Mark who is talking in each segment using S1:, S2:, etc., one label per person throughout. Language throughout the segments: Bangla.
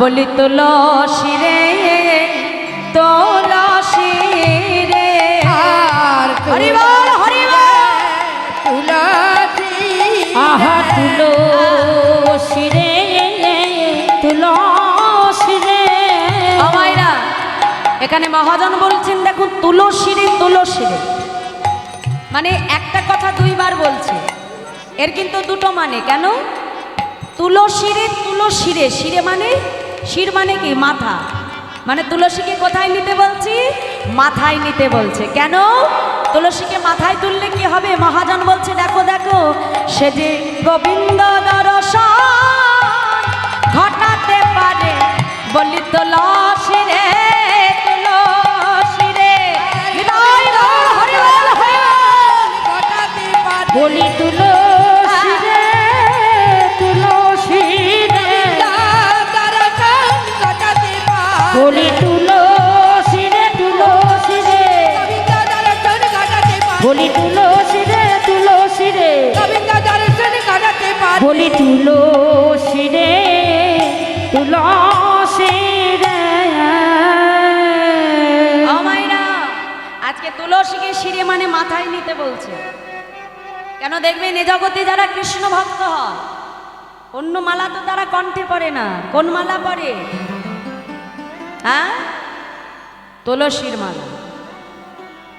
S1: বলি তুলসী রে তুলসী রে হরি বল তুলসী আহা তুলসী রে তুলসী রে। আমায়রা এখানে মহাজন বলছেন দেখুন তুলসী রে তুলসী রে, মানে একটা কথা দুইবার বলছে, এর কিন্তু দুটো মানে। কেন? তুলসী রে তুলসী রে, শিরে মানে শির মানে কি মাথা, মানে তুলসীকে কোথায় নিতে বলছি? মাথায় নিতে বলছে। কেন? তুলসীকে মাথায় তুললে কি হবে? মহাজন বলছে দেখো দেখো, সে যে গোবিন্দ দর্শন ঘটাতে পারে, বলি তুলসী রে তুলসী রে বলি তুলসী রে তুলসী রে বলি তুলসী রে তুলসী রে বলি তুলসী রে তুলসী রে বলি তুলসী রে তুলসী রে। আমায়রা আজকে তুলসীকে শিরে মানে মাথায় নিতে বলছে। কেন? দেখবেন এ জগতে যারা কৃষ্ণ ভক্ত হয় অন্য মালা তো তারা কণ্ঠে পড়ে না। কোন মালা পড়ে? হ্যাঁ, তুলসীর মালা।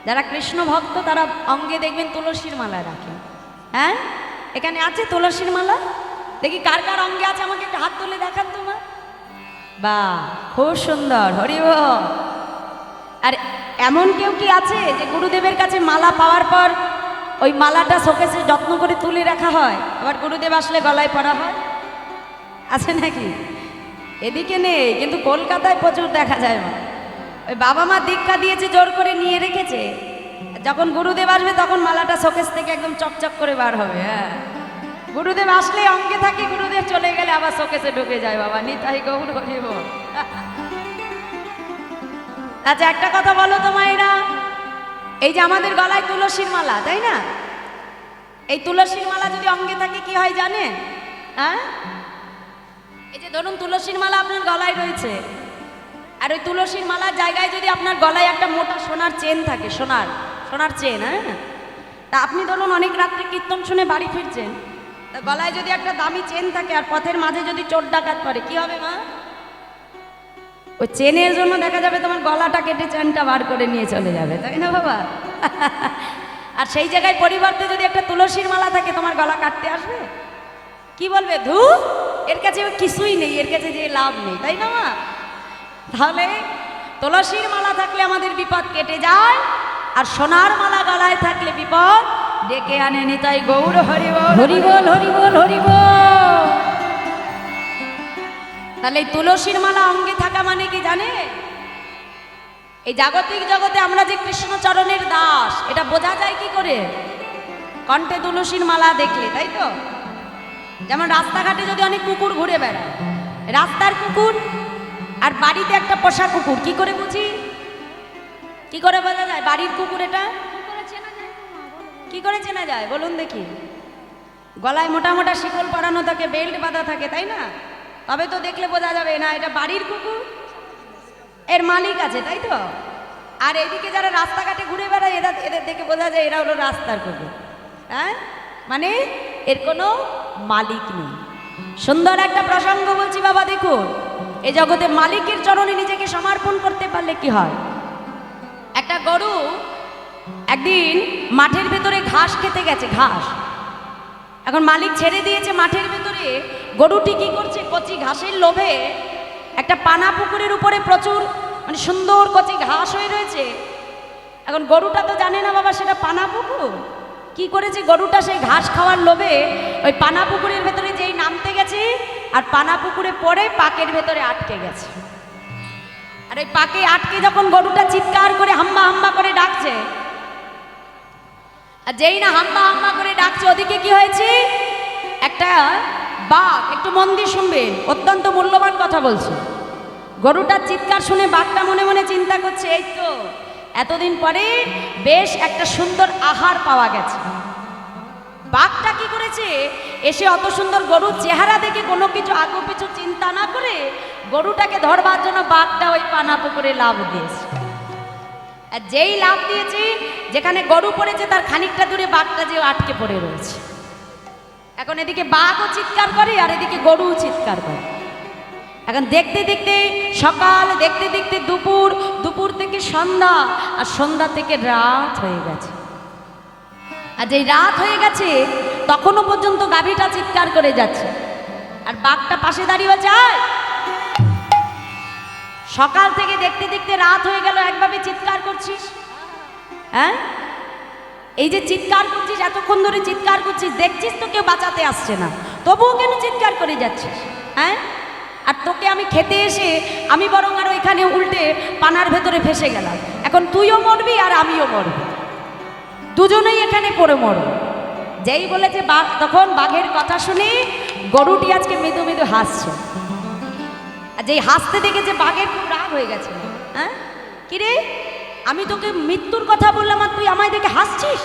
S1: যারা কৃষ্ণ ভক্ত তারা অঙ্গে দেখবেন তুলসীর মালা রাখে। হ্যাঁ, এখানে আছে তুলসীর মালা? দেখি কার কার অঙ্গে আছে, আমাকে একটা হাত তুলে দেখান তো মা। বাহ, খুব সুন্দর, হরি বল। আর এমন কেউ কি আছে যে গুরুদেবের কাছে মালা পাওয়ার পর ওই মালাটা শোকেসে যত্ন করে তুলে রাখা হয়, আবার গুরুদেব আসলে গলায় পরা হয়? আছে নাকি? এদিকে নেই, কিন্তু কলকাতায় প্রচুর দেখা যায়। ওই বাবা মা দীক্ষা দিয়েছে, জোর করে নিয়ে রেখেছে, যখন গুরুদেব আসবে তখন মালাটা শোকেস থেকে একদম চকচক করে বার হবে। হ্যাঁ, গুরুদেব আসলে অঙ্গে থাকে, গুরুদেব চলে গেলে আবার শোকেসে ঢুকে যায়। বাবা নিতাই গৌর হরি বল। আচ্ছা একটা কথা বলো তো মায়েরা, এই যে আমাদের গলায় তুলসীর মালা, তাই না? এই তুলসীর মালা যদি অঙ্গে থাকে কি হয় জানেন? হ্যাঁ, এই যে ধরুন তুলসীর মালা আপনার গলায় রয়েছে, আর ওই তুলসীর মালার জায়গায় যদি আপনার গলায় একটা মোটা সোনার চেন থাকে, সোনার চেন, হ্যাঁ, তা আপনি ধরুন অনেক রাত্রে কীর্তন শুনে বাড়ি ফিরছেন, তা গলায় যদি একটা দামি চেন থাকে আর পথের মাঝে যদি চোর ডাকাত করে কি হবে মা? ওই চেনের জন্য দেখা যাবে তোমার গলাটা কেটে চেনটা বার করে নিয়ে চলে যাবে, তাই না বাবা? আর সেই জায়গায় পরিবর্তে যদি একটা তুলসীর মালা থাকে, তোমার গলা কাটতে আসবে? কি বলবে? ধু, এর কাছে কিছুই নেই, এর কাছে যে লাভ নেই, তাই না মা? তাহলে তুলসীর মালা থাকলে আমাদের বিপদ কেটে যায়, আর সোনার মালা গলায় থাকলে বিপদ ডেকে আনে। নিতাই গৌর হরি বল হরি বল হরি বল হরি বল। তাহলে এই তুলসীর মালা অঙ্গে থাকা মানে কি জানে? এই জাগতিক জগতে আমরা যে কৃষ্ণ চরণের দাস, এটা বোঝা যায় কি করে? কণ্ঠে তুলসীর মালা দেখলে, তাই তো? যেমন রাস্তাঘাটে যদি অনেক কুকুর ঘুরে বেড়ায়, রাস্তার কুকুর আর বাড়িতে একটা পোষা কুকুর, কি করে বুঝি? কি করে বোঝা যায় বাড়ির কুকুর? এটা কি করে চেনা যায় বলুন দেখি? গলায় মোটা মোটা শিকল পরানো থাকে, বেল্ট বাঁধা থাকে, তাই না? তবে তো দেখলে বোঝা যাবে না এটা বাড়ির কুকুর, এর মালিক আছে, তাই তো? আর এদিকে যারা রাস্তাঘাটে ঘুরে বেড়ায় এদের দেখে বোঝা যায় এরা হলো রাস্তার কুকুর। হ্যাঁ, মানে এর কোনো মালিক নেই। সুন্দর একটা প্রসঙ্গ বলছি বাবা, দেখুন এই জগতে মালিকের চরণে নিজেকে সমর্পণ করতে পারলে কি হয়। একটা গরু একদিন মাঠের ভেতরে ঘাস খেতে গেছে, ঘাস এখন মালিক ছেড়ে দিয়েছে মাঠের ভেতরে। গরুটি কি করছে? কচি ঘাসের লোভে একটা পানা পুকুরের উপরে প্রচুর মানে সুন্দর কচি ঘাস হয়ে রয়েছে। এখন গরুটা তো জানে না বাবা সেটা পানা পুকুর। কি করেছে গরুটা? সেই ঘাস খাওয়ার লোভে ওই পানা পুকুরের ভেতরে যেই নামতে গেছে, আর পানা পুকুরে পড়ে পাকের ভেতরে আটকে গেছে। আর ওই পাকে আটকে যখন গরুটা চিৎকার করে হাম্বা হাম্বা করে ডাকছে, আর যেই না হাম্বা হাম্বা করে ডাকছে, ওদিকে কি হয়েছে? একটা বাঘ, একটু মন দিয়ে শুনবেন, অত্যন্ত মূল্যবান কথা বলছে। গরুটার চিৎকার শুনে বাঘটা মনে মনে চিন্তা করছে, এই তো এতদিন পরে বেশ একটা সুন্দর আহার পাওয়া গেছে। বাঘটা কি করেছে, এসে অত সুন্দর গরুর চেহারা দেখে কোনো কিছু আগু পিছু চিন্তা না করে গরুটাকে ধরবার জন্য বাঘটা ওই পানা পুকুরে লাফ দিয়েছে। আর যেই লাফ দিয়েছে, যেখানে গরু পড়েছে তার খানিকটা দূরে বাঘটা যে আটকে পড়ে রয়েছে। এখন এদিকে বাঘও চিৎকার করে আর এদিকে গরুও চিৎকার করে। এখন দেখতে দেখতে সকাল, দেখতে দেখতে দুপুর, দুপুর থেকে সন্ধ্যা, আর সন্ধ্যা থেকে রাত হয়ে গেছে। আর যেই রাত হয়ে গেছে তখনও পর্যন্ত গাভীটা চিৎকার করে যাচ্ছে, আর বাঘটা পাশে দাঁড়িয়ে যায়। সকাল থেকে দেখতে দেখতে রাত হয়ে গেল, একভাবে চিৎকার করছিস, হ্যাঁ এই যে চিৎকার করছিস, এতক্ষণ ধরে চিৎকার করছিস, দেখছিস তো কেউ বাঁচাতে আসছে না, তবুও কেন চিৎকার করে যাচ্ছিস, হ্যাঁ? আর তোকে আমি খেতে এসে আমি বরং আর ওইখানে উল্টে পানার ভেতরে ফেসে গেলাম। এখন তুইও মরবি আর আমিও মরব, দুজনেই এখানে পড়ে মরব। যেই বলেছে বাঘ, তখন বাঘের কথা শুনে গরুটি আজকে মৃদু মৃদু হাসছে। আর যেই হাসতে দেখেছে বাঘের খুব রাগ হয়ে গেছে। হ্যাঁ কিরে, আমি তোকে মৃত্যুর কথা বললাম আর তুই আমায় দেখে হাসছিস?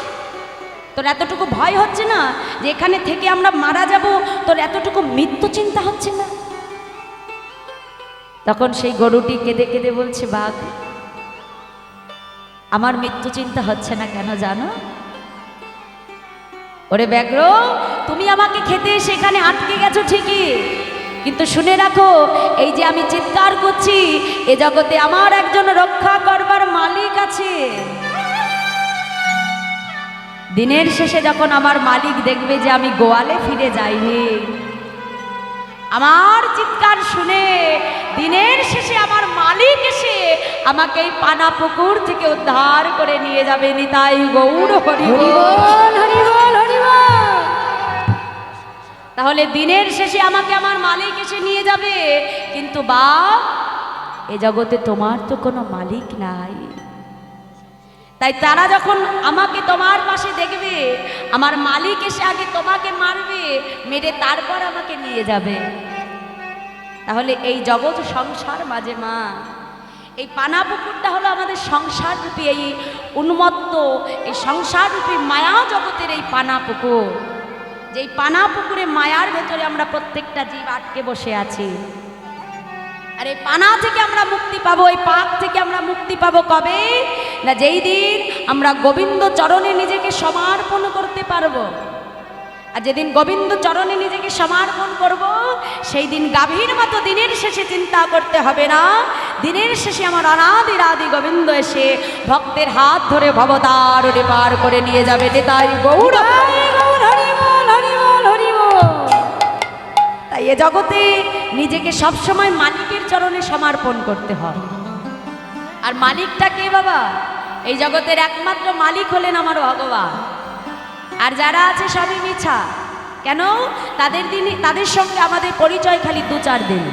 S1: তোর এতটুকু ভয় হচ্ছে না যে এখানে থেকে আমরা মারা যাব? তোর এতটুকু মৃত্যু চিন্তা হচ্ছে না? তখন সেই গরুটি কেঁদে কেঁদে বলছে, বাঘ আমার মৃত্যু চিন্তা হচ্ছে না কেন জানো? ওরে ব্যাঘ্র, তুমি আমাকে খেতে সেখানে আটকে গেছো ঠিকই, কিন্তু শুনে রাখো, এই যে আমি চিৎকার করছি, এ জগতে আমার একজন রক্ষা করবার মালিক আছে। দিনের শেষে যখন আমার মালিক দেখবে যে আমি গোয়ালে ফিরে যাইনি, আমার চিৎকার শুনে দিনের শেষে আমার মালিক এসে আমাকে এই পানা পুকুর থেকে উদ্ধার করে নিয়ে যাবে। নিতাই গৌর হরি বল, হরি বল, হরি বল। তাহলে দিনের শেষে আমাকে আমার মালিক এসে নিয়ে যাবে, কিন্তু বাপ এ জগতে তোমার তো কোনো মালিক নাই। তাই তারা যখন আমাকে তোমার পাশে দেখবে, আমার মালিক এসে আগে তোমাকে মারবে, মেরে তারপর আমাকে নিয়ে যাবে। তাহলে এই জগৎ সংসার মাঝে মা, এই পানা পুকুরটা হলো আমাদের সংসার রূপী, এই উন্মত্ত, এই সংসার রূপী মায়া জগতের এই পানা পুকুর। যেই পানা পুকুরে মায়ার ভেতরে আমরা প্রত্যেকটা জীব আটকে বসে আছি। আর এই পানা থেকে আমরা মুক্তি পাবো, এই পাপ থেকে আমরা মুক্তি পাবো কবে? না যেই দিন আমরা গোবিন্দ চরণে নিজেকে সমর্পণ করতে পারবো। আর যেদিন গোবিন্দ চরণে নিজেকে সমর্পণ করব, সেই দিন গাভীর মতো দিনের শেষে চিন্তা করতে হবে না। দিনের শেষে আমার অনাদির আদি গোবিন্দ এসে ভক্তের হাত ধরে ভবতার পার করে নিয়ে যাবে। নিতাই গৌর, তাই এ জগতে নিজেকে সবসময় মালিকের চরণে সমর্পণ করতে হয়। আর মালিকটা কে বাবা? এই জগতের একমাত্র মালিক হলেন আমার ভগবান। আর যারা আছে সবই মিছা। কেন? তাদের সঙ্গে আমাদের পরিচয় খালি 2-4 দিন।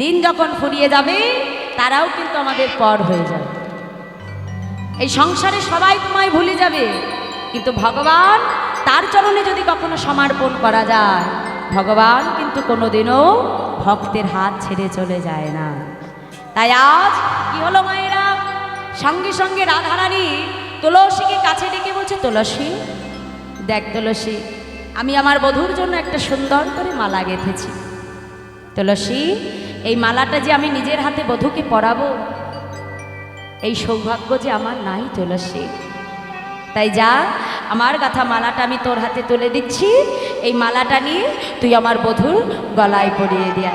S1: দিন যখন ফুরিয়ে যাবে তারাও কিন্তু আমাদের পর হয়ে যাবে। এই সংসারে সবাই তোমায় ভুলে যাবে, কিন্তু ভগবান, তার চরণে যদি কখনো সমর্পণ করা যায়, ভগবান কিন্তু কোনোদিনও ভক্তের হাত ছেড়ে চলে যায় না। তাই আজ কি হলো মায়েরা? সঙ্গে সঙ্গে রাধারানী তুলসীকে কাছে ডেকে বলছে, তুলসী দেখ তুলসী, আমি আমার বধূর জন্য একটা সুন্দর করে মালা গেঁথেছি। তুলসী, এই মালাটা যে আমি নিজের হাতে বধূকে পরাবো, এই সৌভাগ্য যে আমার নাই তুলসী। তাই যা, আমার গাঁথা মালাটা আমি তোর হাতে তুলে দিচ্ছি, এই মালাটা নিয়ে তুই আমার বধূর গলায় পরিয়ে দিয়া।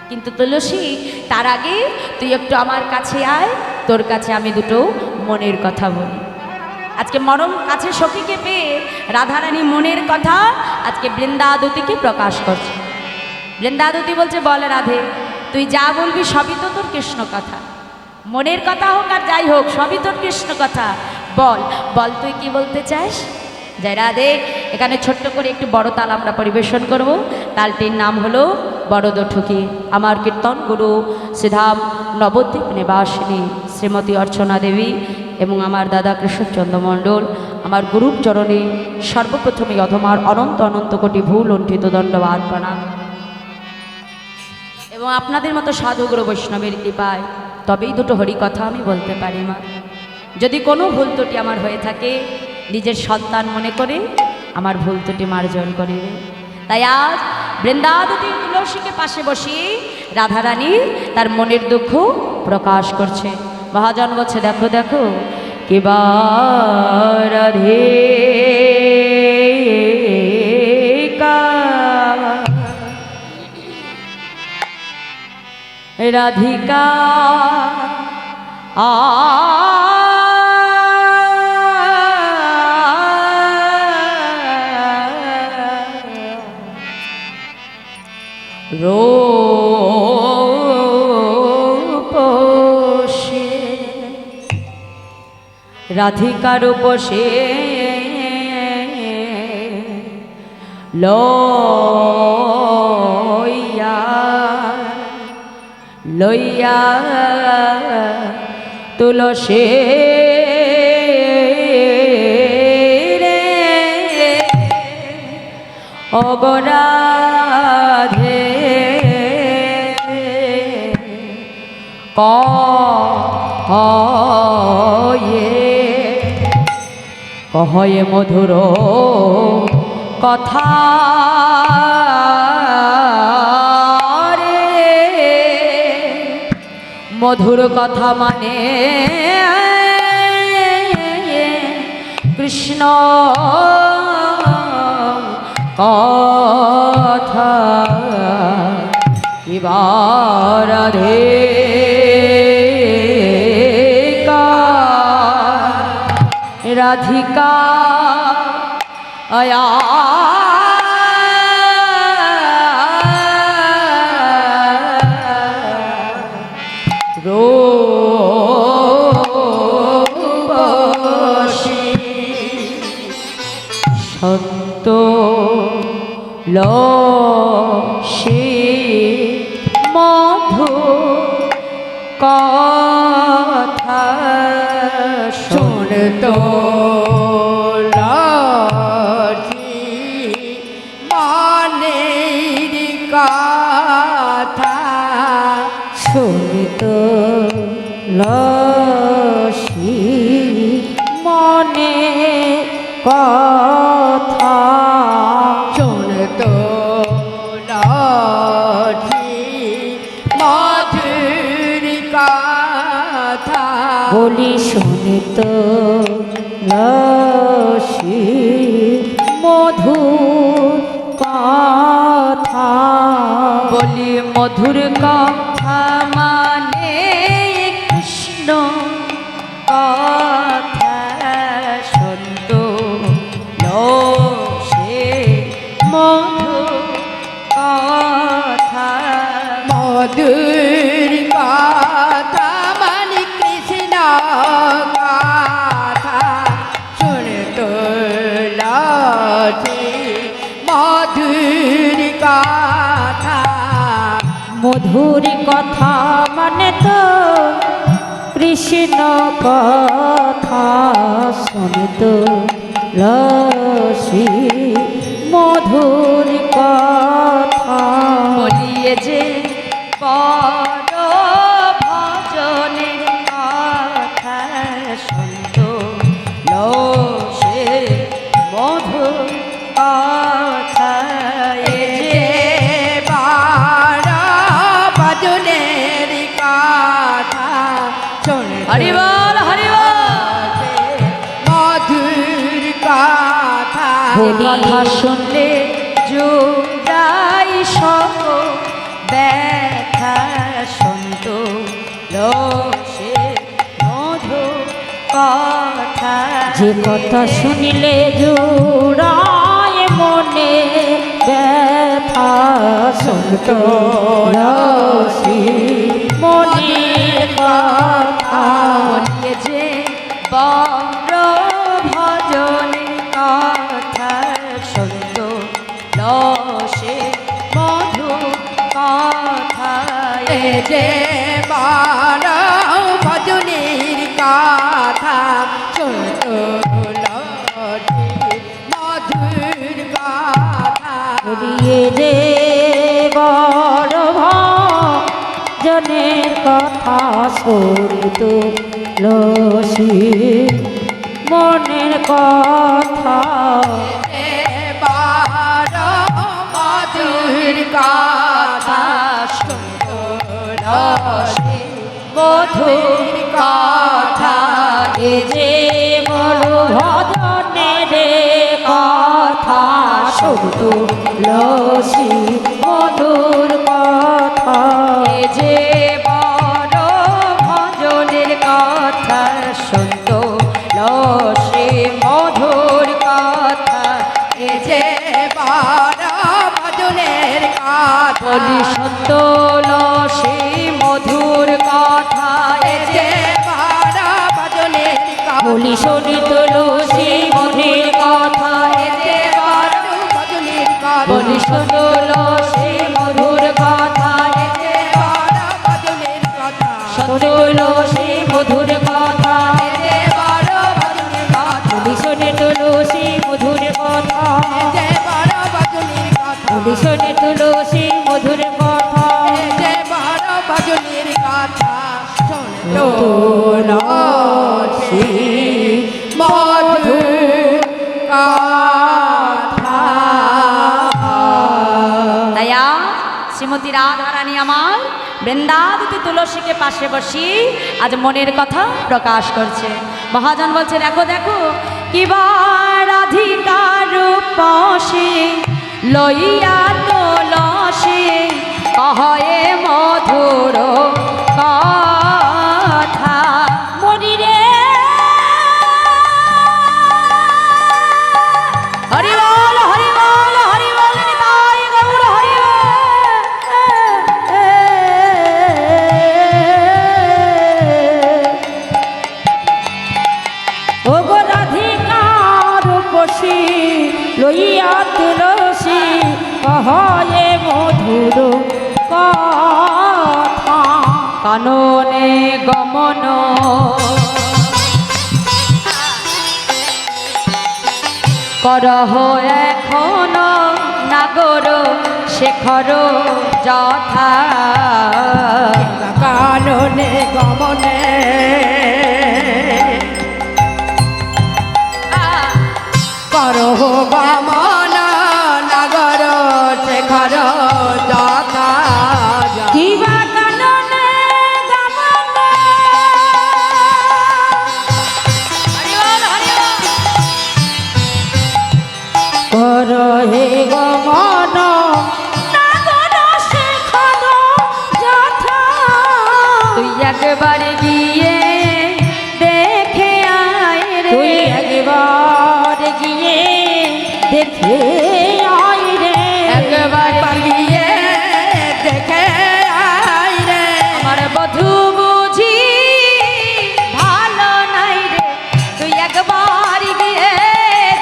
S1: কিন্তু তুলসী, তার আগে তুই একটু আমার কাছে আয়, তোর কাছে আমি দুটো মনের কথা বলি। আজকে মরম কাছে সখীকে পেয়ে রাধারানী মনের কথা আজকে বৃন্দাদতীকে প্রকাশ করছে। বৃন্দাদতী বলছে, বলে রাধে, তুই যা বলবি সবই তো তোর কৃষ্ণ কথা, মনের কথা হোক আর যাই হোক সবই তোর কৃষ্ণ কথা। বল বল তুই কি বলতে চাস? জয় রাধে। এখানে ছোট্ট করে একটু বড় তাল আমরা পরিবেশন করব। তালটির নাম হলো বড়দঠুকি। আমার কীর্তন গুরু শ্রীধাম নবদ্বীপ নিবাসিনী শ্রীমতী অর্চনা দেবী এবং আমার দাদা কৃষ্ণচন্দ্র মণ্ডল আমার গুরুর চরণে সর্বপ্রথমে অধমার অনন্ত অনন্ত কোটি ভুল লুণ্ঠিত দণ্ডবাদ প্রণাম। এবং আপনাদের মতো সাধুগুরু বৈষ্ণবের কৃপায় তবেই দুটো হরি কথা আমি বলতে পারি মা। যদি কোনো ভুল ত্রুটি আমার হয়ে থাকে, নিজের সন্তান মনে করে আমার ভুল ত্রুটি মার্জন করিবে। তাই আজ বৃন্দাবতী তুলসীকে পাশে বসিয়ে রাধারানী তার মনের দুঃখ প্রকাশ করছে। মহাজন বলছে, দেখো দেখো কিবা রাধে রাধিকা রূপসে রাধিকার উপসে লইয়া লইয়া তুলসী রে অগরাধে কহয়ে মধুর কথা রে, মধুর কথা মানে কৃষ্ণ কথা কিবার রে রাধিকা আয়া রূপসী সন্ত লসী মধু কথা
S2: শুনতো মানের কথা
S1: শুনিত লসী মনে কথা
S2: শুনতো মধুর কথা
S1: বলি শুনিত লসী মধুর কথা বলি মধুর কথা মানে কৃষ্ণ কথা সন্ত লসে মধুর কথা
S2: মধুর কথা মানে কৃষ্ণ কথা শুনতো মধুর কথা
S1: মধুর কথা মানে তো কৃষ্ণ কথা শুনিত লসী মধুর কথা বলিয়ে যে বড় ভজনের কথা শুনত লসে মধুর কথা এ যে
S2: ভজনের কথা শুনতো
S1: হরিবল হরিবল
S2: মধুর কথা
S1: কথা শুনলে জুড়াই সব ব্যথা শুনত লসে মধু কথা যে কথা শুনিলে জুড়ায় মনে ব্যথা শুনত লসী মনে কথা বলিয়ে যে বড় ভজনের কথা শুনত লসে মধু কথা
S2: এ যে বড় ভজনের কথা শুনতো মধুর কথা
S1: বলিয়ে যে বড় ভজনের কথা শুনিত লসী মনের কথা
S2: এ কথা
S1: রসে মধুর কথা এ যে মরু ভজনের কথা শুধু লসি মধুর কথা এ যে বড় ভজনের কথা শুনতো লসি মধুর কথা
S2: এ যে বড় ভজনের কথা
S1: বলি সত্য লসি মধুর কথা এ যে
S2: বড় ভজনের কথা
S1: বলি শোনি তুলসী মধুর কথা এ যে বড়
S2: ভজনের কথা
S1: বলি শোনো লসি মধুর কথা এ যে
S2: বড় ভজনের কথা
S1: সত্য লসি মধুর কথা এ যে
S2: বড় ভজনের কথা
S1: বলি শোনি তুলসী মধুর কথা
S2: যে বড় ভজনের কথা
S1: বলি শোনি তুলসী মধুর কথা
S2: যে বড় ভজনের কথা তুলসী মধুর কথা
S1: দয়া শ্রীমতী রাধারানী আমার বৃন্দাবতী তুলসীকে পাশে বসি আজ মনের কথা প্রকাশ করছে। মহাজন বলছে দেখো দেখো কিবা রাধিকার রূপসী লইয়া তুলসী কহয়ে মধুর কথা মনিরে হরি বল হরি বল হরি বল নিতাই গৌর হরি ও গো রাধিকার বসি লইয়া তুলসী কহয়ে মধুর কথা কাননে গমন করহ এখন নাগর শেখর যথা
S2: কাননে গমনে করহ গমন নগর শেখর যথা
S1: কিবা কাননে গমন হরি বল হরি বল করহে গমন নাগর শেখর যথা তুই একবার গিয়ে দেখে আয় রে তুই একবার গিয়ে দেখে আয় রে
S2: একবার পালিয়ে দেখে আই রে
S1: আমার বধূ বুঝি ভালো নাই রে তুই একবার গিয়ে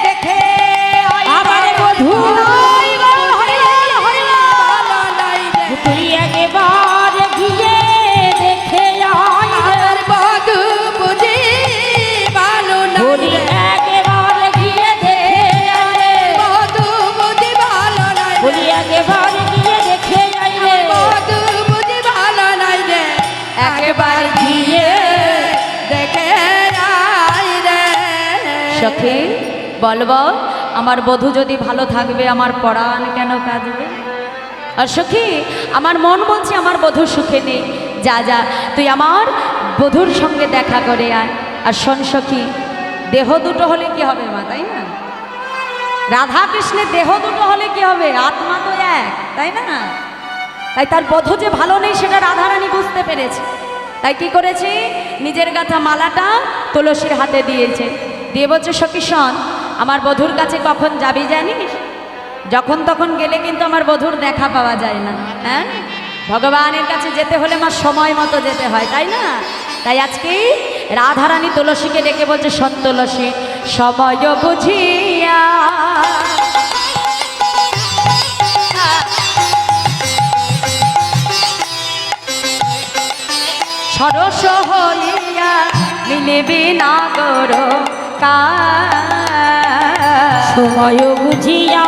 S1: দেখে আয়
S2: আমার বধূ
S1: নাই গো, হরি বল, হরি বল।
S2: ভালো নাই রে
S1: তুই একবার গিয়ে দেখে আয় রে
S2: আমার বধূ বুঝি ভালো নাই
S1: হরি
S2: রে
S1: একবার গিয়ে দেখে আয় রে
S2: বধূ বুঝি ভালো নাই রে
S1: হরি একবার গিয়ে দেখে আয় রে
S2: বধূ বুঝি ভালো নাই রে একবার গিয়ে দেখে আই রে
S1: সখী বলব আমার বধূ যদি ভালো থাকবে আমার পরাণ কেন কাঁদবে আর সখী আমার মন বলছে আমার বধূ সুখে নেই যা যা তুই আমার বধূর সঙ্গে দেখা করে আয় আর শোন সখী দেহ দুটো হলে কি হবে মা তাই না রাধা কৃষ্ণের দেহ দুটো হলে কি হবে আত্মা তো এক তাই না তাই তার বধূ যে ভালো নেই সেটা রাধারানী বুঝতে পেরেছে তাই কি করেছে নিজের গাঁথা মালাটা তুলসীর হাতে দিয়েছে দিয়ে বলছে সখী শোন আমার বধূর কাছে কখন যাবি জানিস যখন তখন গেলে কিন্তু আমার বধূর দেখা পাওয়া যায় না হ্যাঁ ভগবানের কাছে যেতে হলে আমার সময় মতো যেতে হয় তাই না তাই আজকে রাধারানী তুলসীকে ডেকে বলছে শোন তুলসী সময় বুঝিয়া সরস হইয়া মিলিবি নাগর সময় বুঝিয়া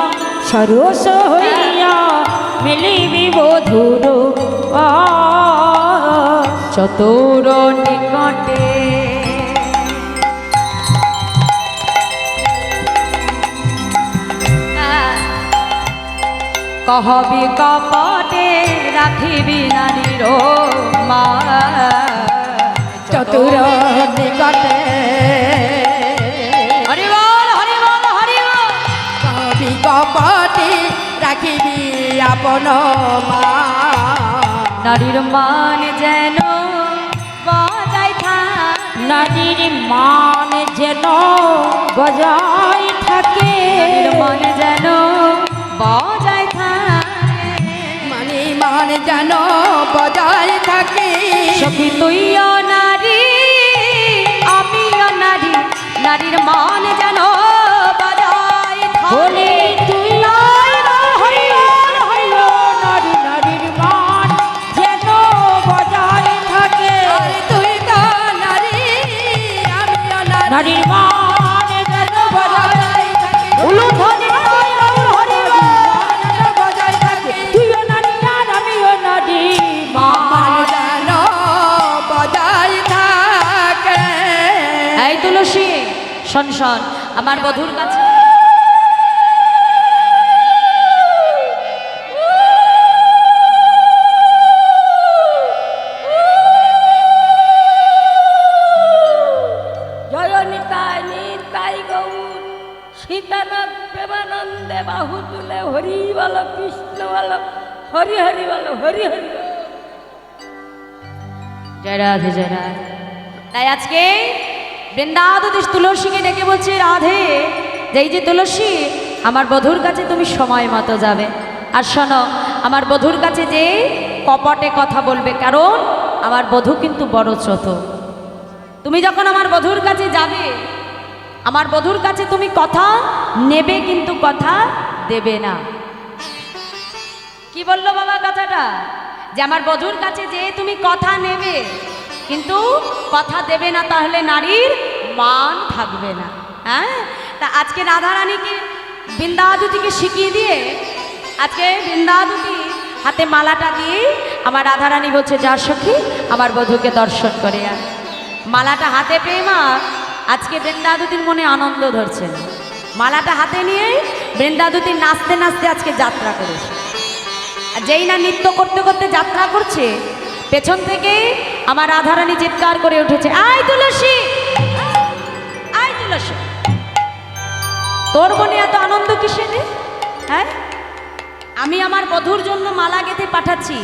S1: সরস হইয়া মিলিবি বধুর চতুর নিকটে কহবি কপটে রাখিবি নারীর মা
S2: চতুর নিকটে
S1: হরি বল হরি বল হরি বল।
S2: কবি কপটে রাখিবি আপন মা
S1: নারীর মান যেন বজায় থাক,
S2: নারীর মান যেন বজায় থাকে
S1: নারীর মান যেন বজায় থাক।
S2: মানে মান যেন বজায় থাকে
S1: সখী তুইও নারী আমিও নারী, নারীর মান যেন বজায়
S2: বলে
S1: থাকে।
S2: তুই হরি বল হরি বল নারী নারীর মান যেন বজায় থাকে তুই তো নারী আমিও নারী নারীর মান যেন বজায় থাকে
S1: উলুধ্বনি হরি বল হরি বল।
S2: বজায় থাকে তুইও নারী আর আমিও নারী মান যেন বজায় থাকে
S1: এই তুলসী শোন শোন, আমার বধূর কাছে
S2: জয় নিতাই নিতাই গৌর সীতানাথ প্রেমানন্দে বাহু তুলে হরি বল কৃষ্ণ বল হরি হরি বল হরি হরি বল।
S1: জয় রাধে জয় রাধে। তাই আজকে বৃন্দাবতীশ তুলসীকে ডেকে বলছে, রাধে যে এই যে তুলসী, আমার বধূর কাছে তুমি সময় মতো যাবে। আর শোনো, আমার বধূর কাছে যে কপটে কথা বলবে, কারণ আমার বধূ কিন্তু বড় চতুর। তুমি যখন আমার বধূর কাছে যাবে, আমার বধূর কাছে তুমি কথা নেবে কিন্তু কথা দেবে না। কি বললো বাবা কথাটা? যে আমার বধূর কাছে যে তুমি কথা নেবে কিন্তু কথা দেবে না, তাহলে নারীর মান থাকবে না। হ্যাঁ, তা আজকে রাধারানীকে বৃন্দাবতীকে শিখিয়ে দিয়ে আজকে বৃন্দাবতী হাতে মালাটা দিয়ে আমার রাধারানী বলছে, যা সখী আমার বধূকে দর্শন করে আয়। মালাটা হাতে পেয়ে মা আজকে বৃন্দাবতীর মনে আনন্দ ধরছে না। মালাটা হাতে নিয়ে বৃন্দাবতী নাচতে নাচতে আজকে যাত্রা করেছে। আর যেই না নৃত্য করতে করতে যাত্রা করছে, পেছন থেকে আমার রাধারানী চিৎকার করে উঠেছে, আয় তুলসী, আয় তুলসী, তোর মনে এত আনন্দ কিসে রে? হ্যাঁ, আমি আমার বধূর জন্য মালা গেঁথে পাঠাচ্ছি,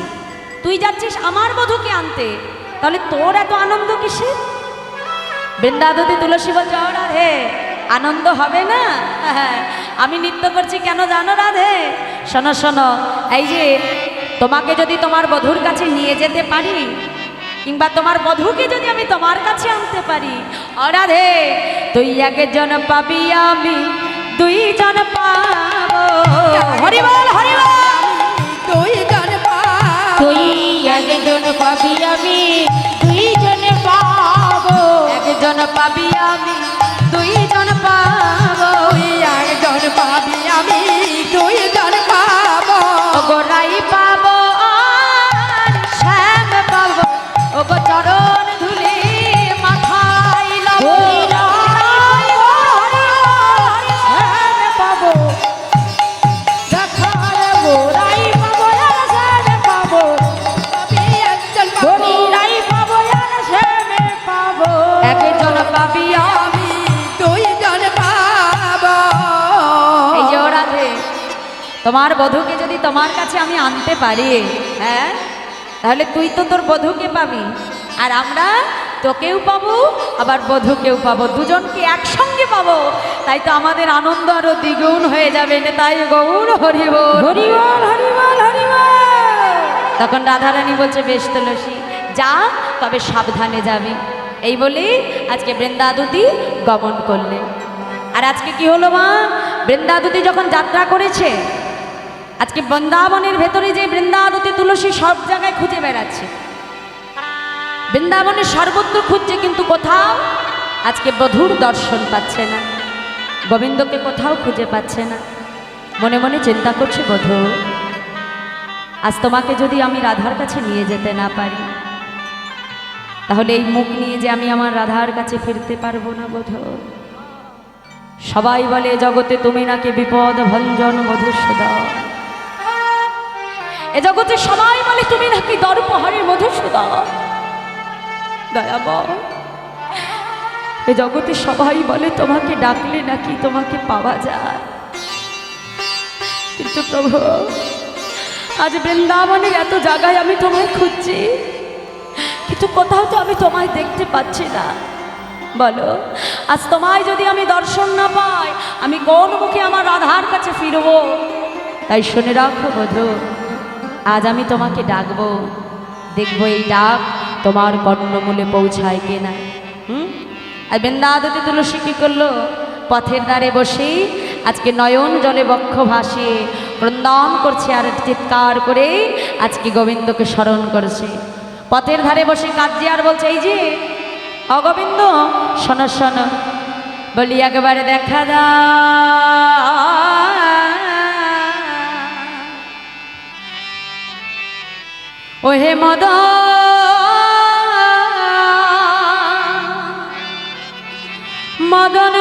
S1: তুই যাচ্ছিস আমার বধূকে আনতে, তাহলে তোর এত আনন্দ কিসে? বৃন্দাবতী তুলসী বলছে, ও রাধে, আনন্দ হবে না? হ্যাঁ, আমি নৃত্য করছি কেন জানো রাধে? শোনো শোনো, এই যে তোমাকে যদি তোমার বধূর কাছে নিয়ে যেতে পারি, কিংবা তোমার বধূকে যদি আমি তোমার কাছে আনতে পারি, ও রাধে, তুই একজন পাবি আমি দুইজন পাবো। হরি বল হরি বল।
S2: দুইজন তুই একজন পাবি আমি দুইজন পাবো
S1: একজন পাবি আমি দুইজন পাবো।
S2: তুই একজন পাবি আমি দুইজন পাবো
S1: গোরাই পাবো আর শ্যাম পাবো, ও গো চরণ ধুলি মাথায় লব।
S2: পাবো দেখার গোরাই পাবো আর শ্যাম পাবো পাবি একজন গোরাই পাবো আর শ্যাম পাবো
S1: একজন পাবি
S2: আমি দুইজন পাবো।
S1: এই যে ও রাধে, তোমার বধূকে যদি তোমার কাছে আমি আনতে পারি, হ্যাঁ, তাহলে তুই তো তোর বধূকে পাবি, আর আমরা তোকেও পাবো আবার বধূকেও পাবো, দুজনকে একসঙ্গে পাবো। তাই তো আমাদের আনন্দ আরো দ্বিগুণ হয়ে যাবে। তাই গৌর হরি বল
S2: হরি বল হরি বল হরি বল।
S1: তখন রাধারানী বলছে, বেশ তুলসী, যা, তবে সাবধানে যাবি। এই বলে আজকে বৃন্দাবতী গমন করলেন। আর আজকে কি হলো মা? বৃন্দাবতী যখন যাত্রা করেছে, আজকে বৃন্দাবনের ভেতরে যে বৃন্দাবতী তুলসী সব জায়গায় খুঁজে বেড়াচ্ছে, বৃন্দাবনের সর্বত্র খুঁজছে, কিন্তু কোথাও আজকে বধূর দর্শন পাচ্ছে না, গোবিন্দকে কোথাও খুঁজে পাচ্ছে না। মনে মনে চিন্তা করছে, বধূ, আজ তোমাকে যদি আমি রাধার কাছে নিয়ে যেতে না পারি, তাহলে এই মুখ নিয়ে যে আমি আমার রাধার কাছে ফিরতে পারবো না বধূ। সবাই বলে জগতে তুমি নাকি বিপদ ভঞ্জন মধুসূদন, এ জগতে সবাই বলে তুমি নাকি দর্পহারি মধুসূদন। দয়াময়, এ জগতে সবাই বলে তোমাকে ডাকলে নাকি তোমাকে পাওয়া যায়, কিন্তু প্রভু আজ বৃন্দাবনের এত জায়গায় আমি তোমায় খুঁজছি, কিন্তু কোথাও তো আমি তোমায় দেখতে পাচ্ছি না। বলো, আজ তোমায় যদি আমি দর্শন না পাই, আমি কোন মুখে আমার রাধার কাছে ফিরব? তাই শুনে রাখো বধূ, আজ আমি তোমাকে ডাকবো, দেখবো এই ডাক তোমার কর্ণমূলে পৌঁছায় কিনা। আর বৃন্দাবতী তুলসী কি করলো? পথের ধারে বসে আজকে নয়ন জলে বক্ষ ভাসিয়ে ক্রন্দন করছে আর চিৎকার করে আজকে গোবিন্দকে স্মরণ করছে। পথের ধারে বসে কাঁদছে আর বলছে, এই যে অগোবিন্দ শোনো শোনো, বলি একবারে দেখা দা, ওহে মদ মদন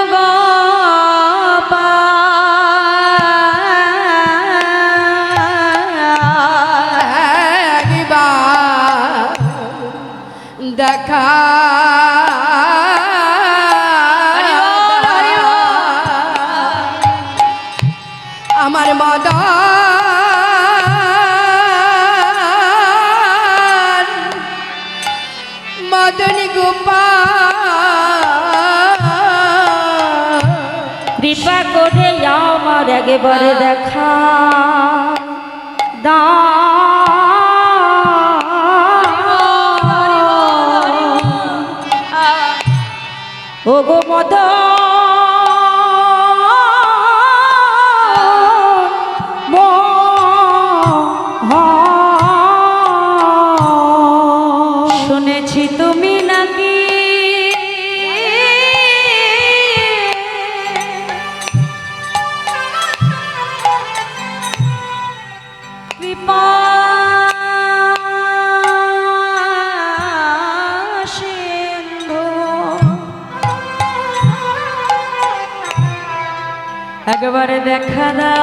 S2: দেখা আমার মদন মদন গোপাল,
S1: কৃপা করে আমার একবারে দেখা দা। ও গো মদ শুনেছি তুমি নাকি কৃপা সিন্ধু, একবারে দেখা দা,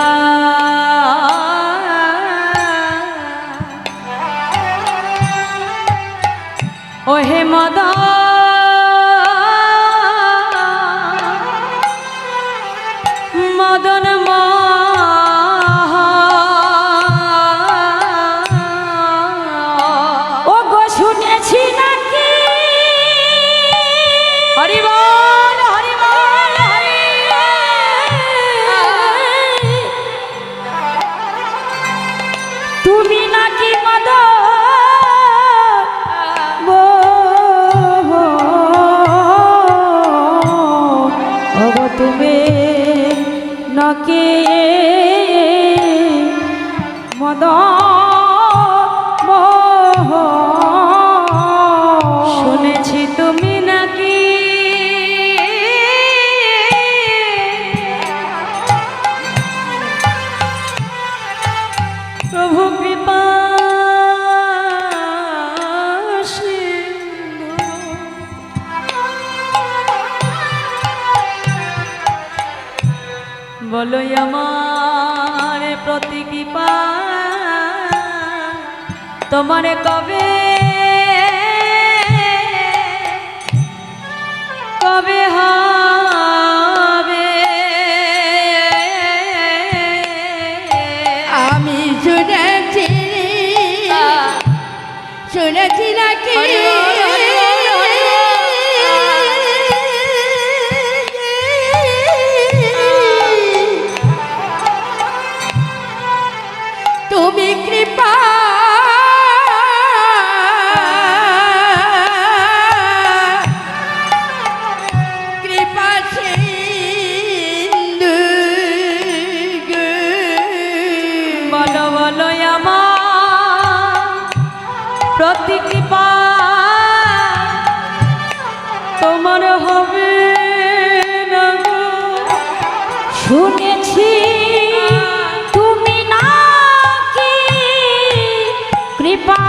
S1: ওহে মদ মদন ও গো শুনেছি নাকি, হরি বল হরি বল হরি, তুমি নাকি মদ তুমি নাকি মদ শুনেছি তুমি নাকি প্রভু কৃপা বলো আমার প্রতি কৃপা তোমার কবে কবে হবে?
S2: আমি শুনেছি শুনেছি নাকি তুমি কৃপা কৃপা সিন্ধু,
S1: বলো বলো আমার প্রতি কৃপা তোমার হবে না গো? শুনেছি তুমি নাকি কৃপা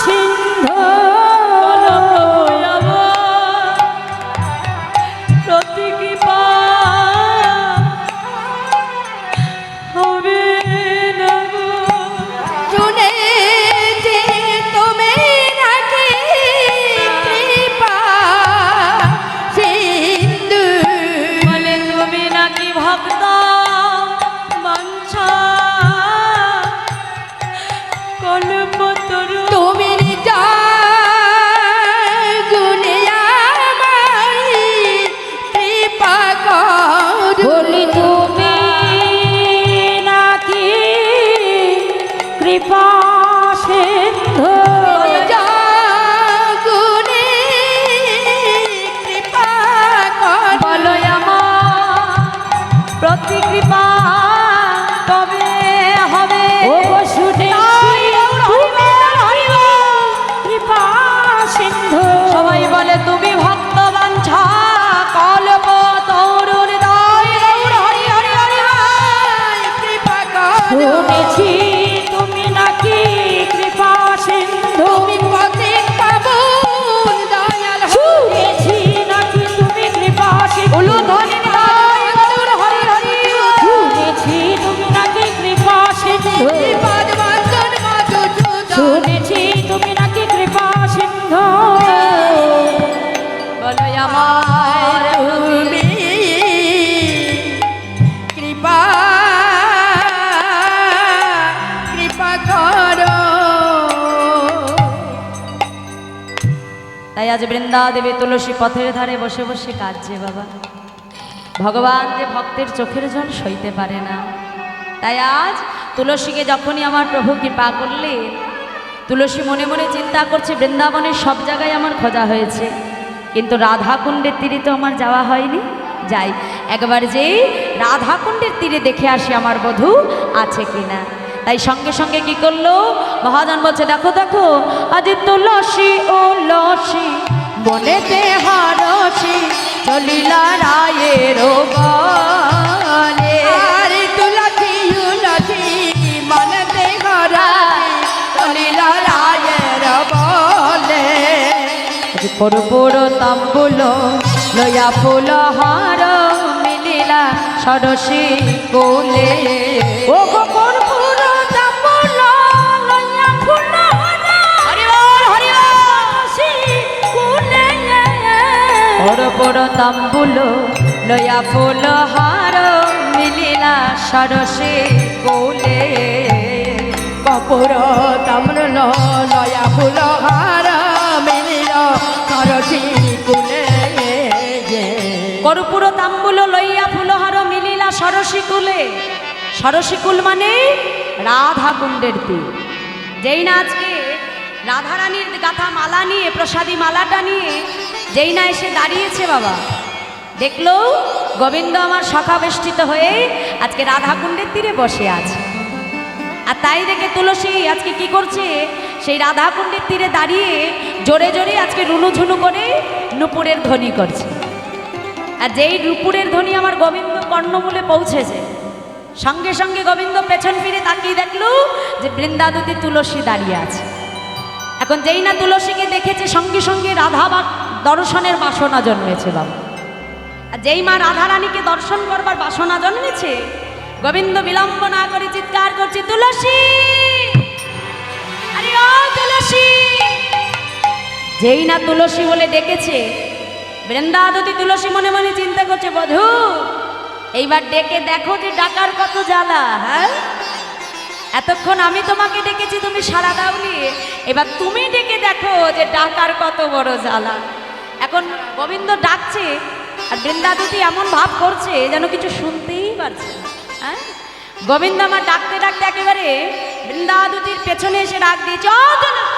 S1: সিন্ধু, প্রতি কৃপা হবে না গো? তাই আজ বৃন্দা দেবী তুলসী পথের ধারে বসে বসে কাঁদছে বাবা। ভগবান যে ভক্তের চোখের জল সইতে পারে না, তাই আজ তুলসীকে যখনই আমার প্রভু কৃপা করলেন, তুলসী মনে মনে চিন্তা করছে বৃন্দাবনের সব জায়গায় আমার খোঁজা হয়েছে, কিন্তু রাধাকুণ্ডের তীরে তো আমার যাওয়া হয়নি। যাই একবার যেই রাধাকুণ্ডের তীরে দেখে আসি আমার বধূ আছে কিনা। তাই সঙ্গে সঙ্গে কি করলো, মহাজন বলছে দেখো দেখো আজ তুলসী ও লসী বনেতে হারসি চলিলা রায়ের বনে।
S2: আরে তুলসী উলসী মনেতে হারসি চলিলা রায়ের বনে।
S1: কর্পূর তাম্বুল লয়া ফুল হার মিলিলা সরসী কোলে।
S2: ও গো কর্পূর তাম্বুল লইয়া ফুল হার
S1: হরি বল হরি বল।
S2: সরসী কোলে।
S1: কর্পূর তাম্বুল লয়া ফুল হার মিলিলা সরসী কোলে।
S2: কর্পূর তাম্বুল লয়া ফুল হার মিলিল সরসী কোলে।
S1: কর্পূর তাম্বুল লইয়া ফুলহার মিলিলা সরসী কুলে। সরসী কুল মানে রাধা কুণ্ডের তীর। যেই না আজকে রাধারানীর গাথা মালা নিয়ে, প্রসাদী মালাটা নিয়ে যেই না এসে দাঁড়িয়েছে বাবা, দেখলো গোবিন্দ আমার সখা বেষ্টিত হয়ে আজকে রাধা কুণ্ডের তীরে বসে আছে। আর তাই দেখে তুলসী আজকে কি করছে, সেই রাধা কুণ্ডের তীরে দাঁড়িয়ে জোরে জোরে আজকে রুনুঝুনু করে নুপুরের ধ্বনি করছে। আর যেই নুপুরের ধ্বনি আমার গোবিন্দ কর্ণমূলে পৌঁছেছে, সঙ্গে সঙ্গে গোবিন্দ পেছন ফিরে তাকিয়ে দেখলো যে বৃন্দাবতী তুলসী দাঁড়িয়ে আছে। এখন যেই না তুলসীকে দেখেছে, সঙ্গে সঙ্গে রাধা বা দর্শনের বাসনা জন্মেছে বাবা। আর যেই মা রাধারানীকে দর্শন করবার বাসনা জন্মেছে, গোবিন্দ বিলম্ব না করে চিৎকার করছে তুলসী, আরে ও তুলসী। যেই না তুলসী বলে ডেকেছে, বৃন্দাবতী তুলসী মনে মনে চিন্তা করছে বধূ এইবার ডেকে দেখো যে ডাকার কত জ্বালা। হ্যাঁ, এতক্ষণ আমি তোমাকে ডেকেছি তুমি সাড়া দাওনি, এবার তুমি ডেকে দেখো যে ডাকার কত বড় জ্বালা। এখন গোবিন্দ ডাকছে আর বৃন্দাবতী এমন ভাব করছে যেন কিছু শুনতেই পারছে না। হ্যাঁ, গোবিন্দ আমার ডাকতে ডাকতে একেবারে বৃন্দাবতীর পেছনে এসে ডাক দিয়েছে, ও তুলসী।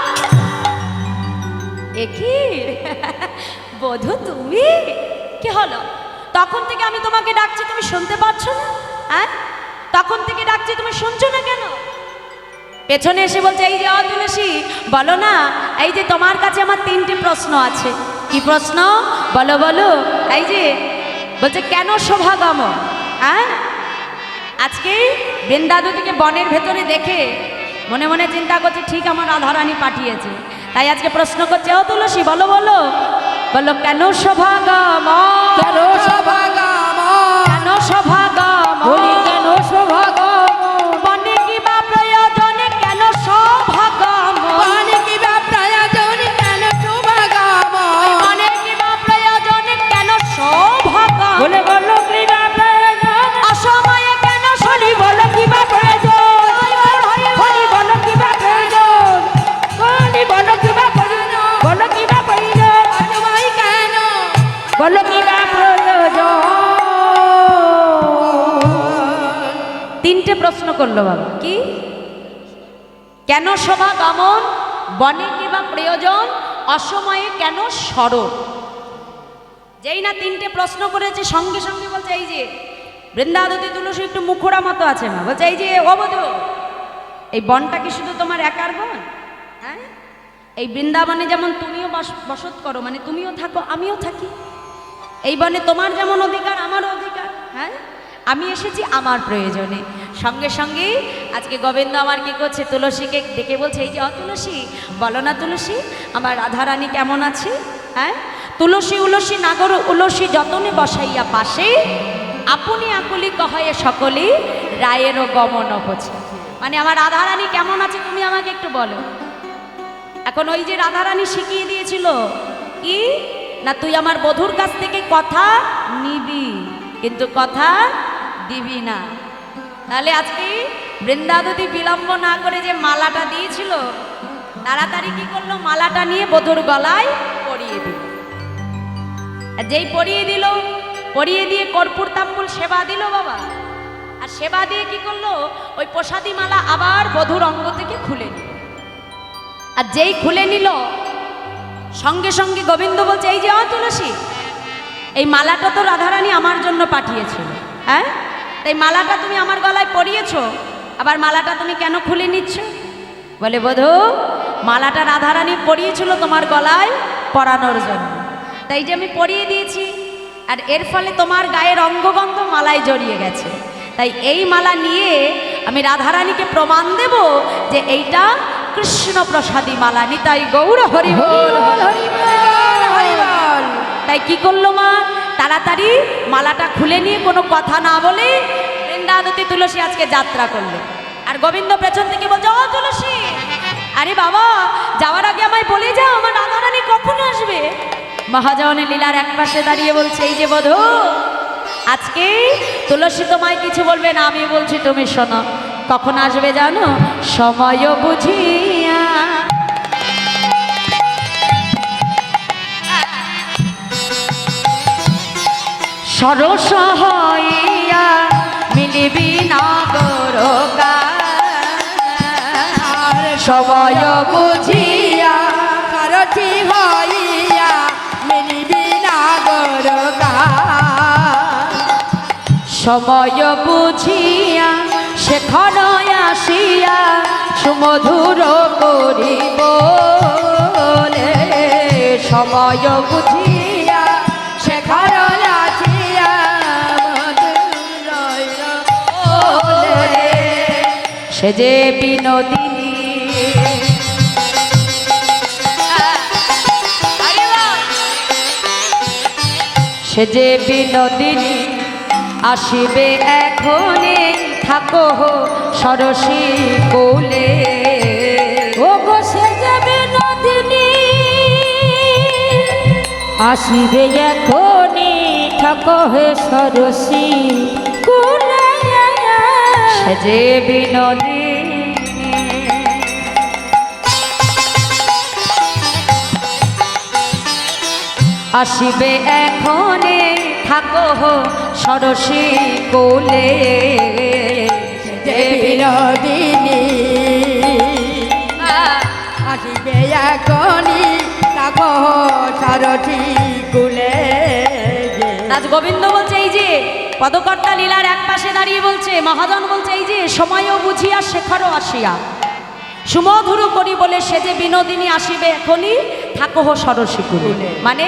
S1: এ কি বধূ তুমি, কি হলো? তখন থেকে আমি তোমাকে ডাকছি তুমি শুনতে পাচ্ছ না? হ্যাঁ, তখন থেকে ডাকছি তুমি শুনছো না কেন? পেছনে এসে বলছে এই যে ও তুলসী বলো না, এই যে তোমার কাছে আমার তিনটি প্রশ্ন আছে। কি প্রশ্ন বলো বলো? এই যে বলছে কেন শোভাগমন। হ্যাঁ, আজকে বৃন্দাবতীকে বনের ভেতরে দেখে মনে মনে চিন্তা করছে ঠিক আমার রাধারানী পাঠিয়েছে, তাই আজকে প্রশ্ন করছে ও তুলসী বলো বলো বলো কেন শোভাগমন,
S2: কেন সভাগম,
S1: কেন শোভাগমন,
S2: বলি কেন সভাগম,
S1: বনে কি বা প্রয়োজনে কেন শোভাগমন,
S2: বনে কি বা প্রয়োজনে কেন সভাগম,
S1: বনে কি বা প্রয়োজনে কেন শোভাগমন,
S2: বলে বলো কি বা প্রয়োজন,
S1: অসময়ে কেন
S2: বলি বলো কি বা প্রয়োজন, বলি বলো কি বা প্রয়োজন, বলি বলো কি বা প্রয়োজন, বলো কি বা প্রয়োজন, তোমায় কেন, বলো কি বা প্রয়োজন।
S1: তিনটে প্রশ্ন করলো বাবা। কি কেন শোভাগমন, বনে কি বা প্রয়োজন, অসময়ে কেন স্মরণ। যেই না তিনটে প্রশ্ন করেছে সঙ্গে সঙ্গে বলছে এই যে বৃন্দাবতী তুলসী একটু মুখোড়া মতো আছে না, বলছে এই যে ও বধূ এই বনটা কি শুধু তোমার একার বন? হ্যাঁ, এই বৃন্দাবনে যেমন তুমিও বসত করো, মানে তুমিও থাকো আমিও থাকি, এই বনে তোমার যেমন অধিকার আমারও অধিকার। হ্যাঁ, আমি এসেছি আমার প্রয়োজনে। সঙ্গে সঙ্গে আজকে গোবিন্দ আমার কি করছে, তুলসীকে ডেকে বলছে এই যে তুলসী বলো না তুলসী আমার রাধারানী কেমন আছে। হ্যাঁ, তুলসী উলসী নাগর উলসী যতনে বসাইয়া পাশে, আপনি আকুলি কহয়ে সকলে রায়েরও গমন হচ্ছে। মানে আমার রাধারানী কেমন আছে তুমি আমাকে একটু বলো। এখন ওই যে রাধারানী শিখিয়ে দিয়েছিল কি না, তুই আমার বধূর কাছ থেকে কথা নিবি কিন্তু কথা দিবি না। তাহলে আজকে বৃন্দাবতী বিলম্ব না করে যে মালাটা দিয়েছিল, তাড়াতাড়ি কি করলো, মালাটা নিয়ে বধূর গলায় পরিয়ে পরিয়ে দিল। আর যেই পরিয়ে দিল, পরিয়ে দিয়ে কর্পূর তাম্বুল সেবা দিল বাবা। আর সেবা দিয়ে কি করলো, ওই প্রসাদী মালা আবার বধূর অঙ্গ থেকে খুলে নিল। আর যেই খুলে নিল, সঙ্গে সঙ্গে গোবিন্দ বলছে, এই যে তুলসী, এই মালাটা তো রাধারানী আমার জন্য পাঠিয়েছিল, হ্যাঁ, তাই মালাটা তুমি আমার গলায় পরিয়েছো, আবার মালাটা তুমি কেন খুলে নিচ্ছ? বলে, বধূ, মালাটা রাধারানী পরিয়েছিল তোমার গলায় পরানোর জন্য, তাই যে আমি পরিয়ে দিয়েছি। আর এর ফলে তোমার গায়ের অঙ্গগন্ধ মালায় জড়িয়ে গেছে, তাই এই মালা নিয়ে আমি রাধারানীকে প্রমাণ দেব যে এইটা কৃষ্ণ প্রসাদী মালা। নিতাই গৌর হরি বল। তাই কি করলো মা, তাড়াতাড়ি মালাটা খুলে নিয়ে কোনো কথা না বলে বৃন্দাবতী তুলসী আজকে যাত্রা করলো। আর গোবিন্দ পেছন থেকে বলছে, ও তুলসী, আরে বাবা, যাওয়ার আগে আমায় বলে যাও আমার রাধারানী কখন আসবে। মহাজনের লীলার এক পাশে দাঁড়িয়ে বলছে, এই যে বধূ, আজকে তুলসী তোমায় কিছু বলবে না, আমি বলছি তুমি শোনো। কখন আসবে জানো? সময় বুঝিয়া। সরস হইয়া মিলিবি নগর গান, সময় বুঝিয়া
S2: সারথি হইয়া মিলিবি নগর গান।
S1: সময় বুঝিয়া শেখর আসিয়া সুমধুর করিব, সময় বুঝিয়া
S2: শেখর আসিয়া
S1: সে যে বিনোদিনী। সে যে বিনোদিনী আসিবে এখনে, থাকো সরসী কোলে।
S2: ও গো সে যে বিনোদিনী আসিবে এখনি, থাকো হে সরসী কোলে।
S1: সে যে বিনোদিনী আসিবে এখনে, থাকো সরসী কোলে।
S2: যে বিনোদিনী আসিবে এখনি, থাকো সরসী কোলে।
S1: আজ গোবিন্দ বলছে, এই যে পদকর্তা লীলার এক পাশে দাঁড়িয়ে বলছে, মহাজন বলছে, এই যে সময়ও বুঝিয়া শেখরও আসিয়া সুমধুর করি বলে, সে যে বিনোদিনী আসিবে এখনই, থাকো সরসী কুলে। মানে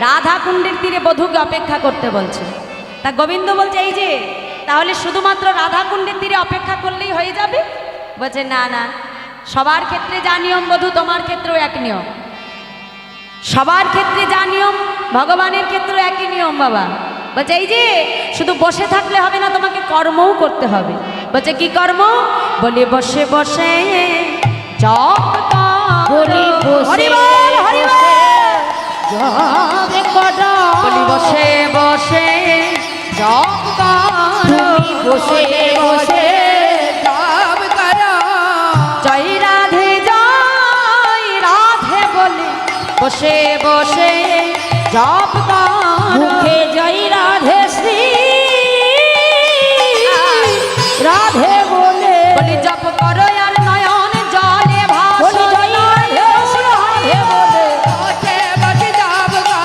S1: রাধা কুণ্ডের তীরে বধূকে অপেক্ষা করতে বলছে। তা গোবিন্দ বলছে, এই যে তাহলে শুধুমাত্র রাধা কুণ্ডের তীরে অপেক্ষা করলেই হয়ে যাবে? বলছে, না না, সবার ক্ষেত্রে যা নিয়ম বধূ, তোমার ক্ষেত্রেও এক নিয়ম। সবার ক্ষেত্রে যা নিয়ম, ভগবানের ক্ষেত্রেও একই নিয়ম বাবা। বলছে, এই যে শুধু বসে থাকলে হবে না, তোমাকে কর্মও করতে হবে। বলছে, কি কর্ম? বলি বসে বসে জপ
S2: বলি বসে বসে জপ করো।
S1: বলি বসে বসে জপ
S2: তুমি বসে বসে জপ করো।
S1: জয় রাধে বলে বসে বসে জপ
S2: মুখে জয় রাধে শ্রী রাধে বলে
S1: বলি জপ করো, আর নয়ন জলে
S2: বলি জয় রাধে শ্রী রাধে বলে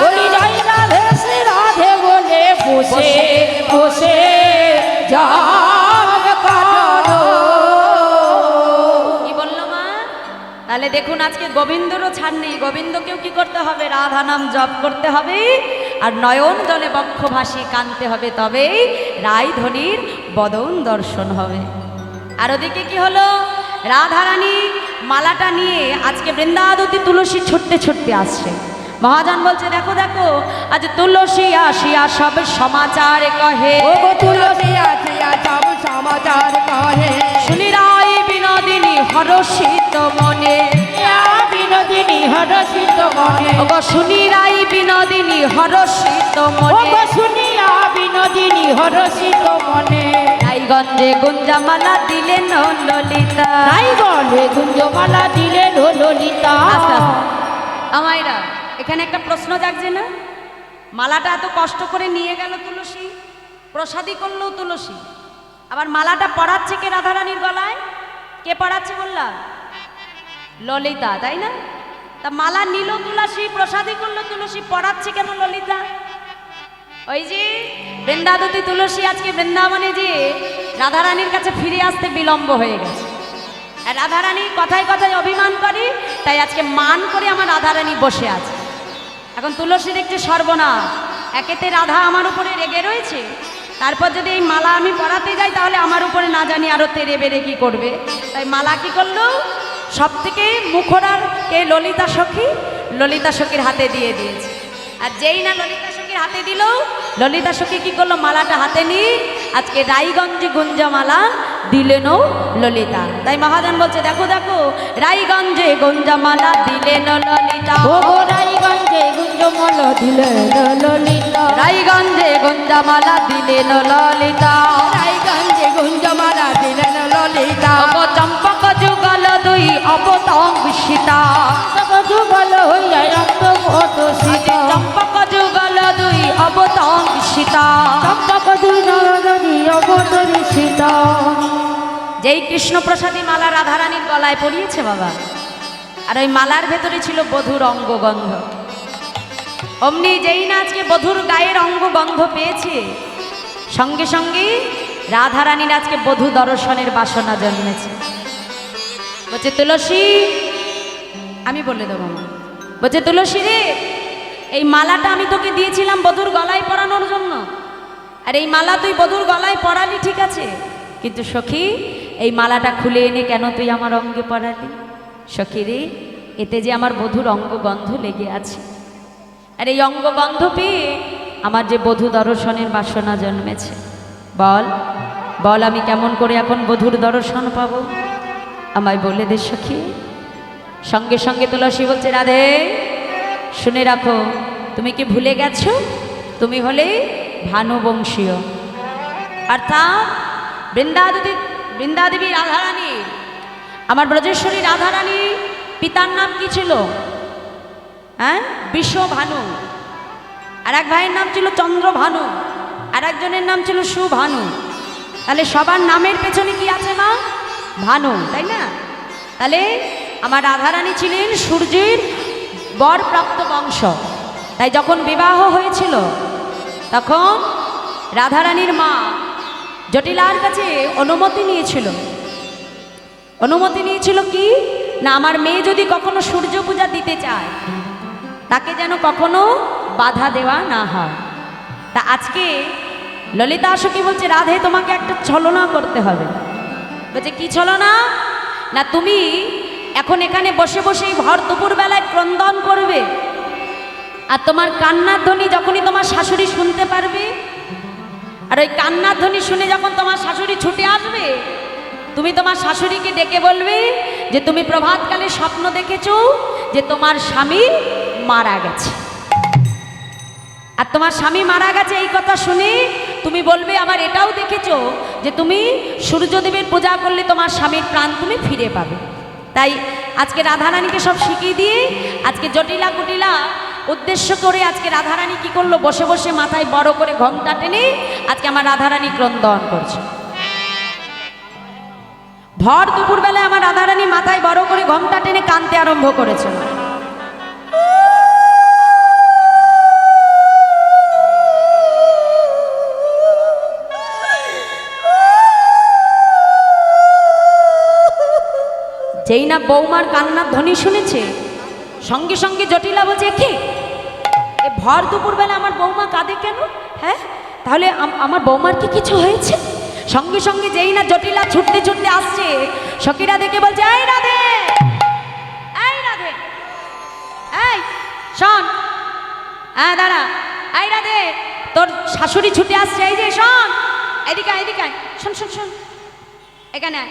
S2: বলি জয় রাধে শ্রী রাধে বলে বসে বসে জপ করো।
S1: কি বললো মা? তাহলে দেখুন, আজকে গোবিন্দরও ছাড় নেই। গোবিন্দকেও কি করতে হবে? রাধা নাম জপ করতে হবে, আর নয়ন জলে বক্ষ ভাসি কানতে হবে, তবেই রায়ধনীর বদন দর্শন হবে। আর ওদিকে কি হলো? রাধারানী মালাটা নিয়ে আজকে বৃন্দাবতী তুলসী ছুটতে ছুটতে আসছে। মহাজন বলছে, দেখো দেখো, আজ তুলসী আসিয়া সব সমাচার কহে।
S2: ও গো তুলসী আসিয়া সব সমাচার কহে।
S1: শুনি রায় বিনোদিনী হরষিত মনে।
S2: বিনোদিনী হরষিত মনে।
S1: ও গো শুনি রাই বিনোদিনী হরষিত
S2: ও
S1: মনে।
S2: গো শুনিয়া বিনোদিনী হরষিত মনে।
S1: রায়গঞ্জে গুঞ্জামালা দিলেন ললিতা।
S2: রায়গঞ্জে গুঞ্জমালা দিলেন ললিতা।
S1: আস্তে আস্তে আমায়রা এখানে একটা প্রশ্ন জাগছে না, মালাটা এত কষ্ট করে নিয়ে গেল তুলসী, প্রসাদী করলো তুলসী, আবার মালাটা পরাচ্ছে কে রাধারানীর গলায়? কে পরাচ্ছে বললা? ললিতা, তাই না? তা মালা নিল তুলসী, প্রসাদী করলো তুলসী, পরাচ্ছে কেন ললিতা? ওই যে বৃন্দাবতী তুলসী আজকে বৃন্দাবনে যে রাধারানীর কাছে ফিরে আসতে বিলম্ব হয়ে গেছে, আর রাধারানী কথায় কথায় অভিমান করে, তাই আজকে মান করে আমার রাধারানী বসে আছে। এখন তুলসী দেখছে সর্বনাশ, একেতে রাধা আমার উপরে রেগে রয়েছে, তারপর যদি এই মালা আমি পরাতে যাই তাহলে আমার উপরে না জানি আরো তেরে বেড়ে কি করবে। তাই মালা কি করলো, সব থেকে মুখরার কে? ললিতা সখী, ললিতা সখীর হাতে দিয়ে দিয়েছে। আর যেই না ললিতা সখীর হাতে দিল, ললিতা সখী কি করলো, মালাটা হাতে নিয়ে আজকে রায়গঞ্জে গুঞ্জমালা দিলেন ললিতা। তাই মহাজন বলছে দেখো দেখো, রায়গঞ্জে গুঞ্জমালা দিলেন ললিতা,
S2: ও রায়গঞ্জে গুঞ্জমালা দিলেন ললিতা,
S1: রায়গঞ্জে গুঞ্জমালা দিলেন ললিতা,
S2: রায়গঞ্জে গুঞ্জমালা দিলেন ললিতা,
S1: চম্পক যুগল দুই অবতং সীতা,
S2: যুগল হইয়া অন্তর্গত সীতা,
S1: চম্পক যুগল দুই অবতং সীতা,
S2: চম্পক দুই নরনারী অবতরী সীতা।
S1: যেই কৃষ্ণ প্রসাদী মালা রাধারানীর গলায় পরিয়েছে বাবা, আর ওই মালার ভেতরে ছিল বধুর অঙ্গগন্ধ। অমনি যেই না আজকে বধুর গায়ের অঙ্গগন্ধ পেয়েছে, সঙ্গে সঙ্গে রাধারানীর আজকে বধূ দর্শনের বাসনা জন্মেছে। বলছে তুলসী, আমি বলে দেবো মা, বলছে তুলসী রে, এই মালাটা আমি তোকে দিয়েছিলাম বধুর গলায় পরানোর জন্য, আর এই মালা তুই বধুর গলায় পরালি ঠিক আছে, কিন্তু সখী এই মালাটা খুলে এনে কেন তুই আমার অঙ্গে পরালি? সখী রে, এতে যে আমার বধুর অঙ্গগন্ধ লেগে আছে, আর এই অঙ্গগন্ধ পেয়ে আমার যে বধূ দর্শনের বাসনা জন্মেছে। বল বল, আমি কেমন করে এখন বধুর দর্শন পাবো, আমায় বলে দে সখী। সঙ্গে সঙ্গে তুলসী বলছে রাধে শুনে রাখো, তুমি কি ভুলে গেছো, তুমি হলে ভানুবংশীয়, অর্থাৎ বৃন্দাদেবী রাধারানী, আমার ব্রজেশ্বরী রাধারানী পিতার নাম কি ছিল? হ্যাঁ, বিশ্বভানু। আর এক ভাইয়ের নাম ছিল চন্দ্রভানু, আর একজনের নাম ছিল সুভানু। তাহলে সবার নামের পেছনে কি আছে মা? ভানু, তাই না? তাহলে আমার রাধারানী ছিলেন সূর্যের বরপ্রাপ্ত বংশ। তাই যখন বিবাহ হয়েছিল তখন রাধারানীর মা জটিলার কাছে অনুমতি নিয়েছিল। অনুমতি নিয়েছিল কি না, আমার মেয়ে যদি কখনো সূর্য পূজা দিতে চায় তাকে যেন কখনো বাধা দেওয়া না হয়। তা আজকে ললিতা সখী বলছে রাধে তোমাকে একটা ছলনা করতে হবে। বলছে কি ছলনা? না তুমি এখন এখানে বসে বসেই ভর দুপুর বেলায় ক্রন্দন করবে, আর তোমার কান্নার ধ্বনি যখনই তোমার শাশুড়ি শুনতে পারবে, আর ওই কান্নার ধ্বনি শুনে যখন তোমার শাশুড়ি ছুটে আসবে, তুমি তোমার শাশুড়িকে ডেকে বলবে যে তুমি প্রভাতকালে স্বপ্ন দেখেছো যে তোমার স্বামী মারা গেছে, আর তোমার স্বামী মারা গেছে এই কথা শুনে তুমি বলবে আবার এটাও দেখেছো যে তুমি সূর্যদেবের পূজা করলে তোমার স্বামীর প্রাণ তুমি ফিরে পাবে। তাই আজকে রাধারানীকে সব শিখিয়ে দিয়ে আজকে জটিলা কুটিলা উদ্দেশ্য করে আজকে রাধারানী কি করলো, বসে বসে মাথায় বড় করে ঘোমটা টেনে আজকে আমার রাধারানী ক্রন্দন করছে। ভর দুপুর বেলায় আমার রাধারানী মাথায় বড় করে ঘোমটা টেনে কাঁদতে আরম্ভ করেছে। যেই না বৌমার কান্নার ধ্বনি শুনেছে, সঙ্গে সঙ্গে জটিলা বলছে কি এ ভর দুপুর বেলা আমার বৌমা কাঁদে কেন? হ্যাঁ, তাহলে আমার বৌমার কি কিছু হয়েছে? সঙ্গে সঙ্গে যেই না জটিলা ছুটতে ছুটতে আসছে, সখীরা দেখে বলছে এই রাধে, এই রাধে, এই শোন, হ্যাঁ দাঁড়া, এই রাধে তোর শাশুড়ি ছুটে আসছে, এই যে শোন, এদিকে এদিকে শোন শোন শোন, এখানে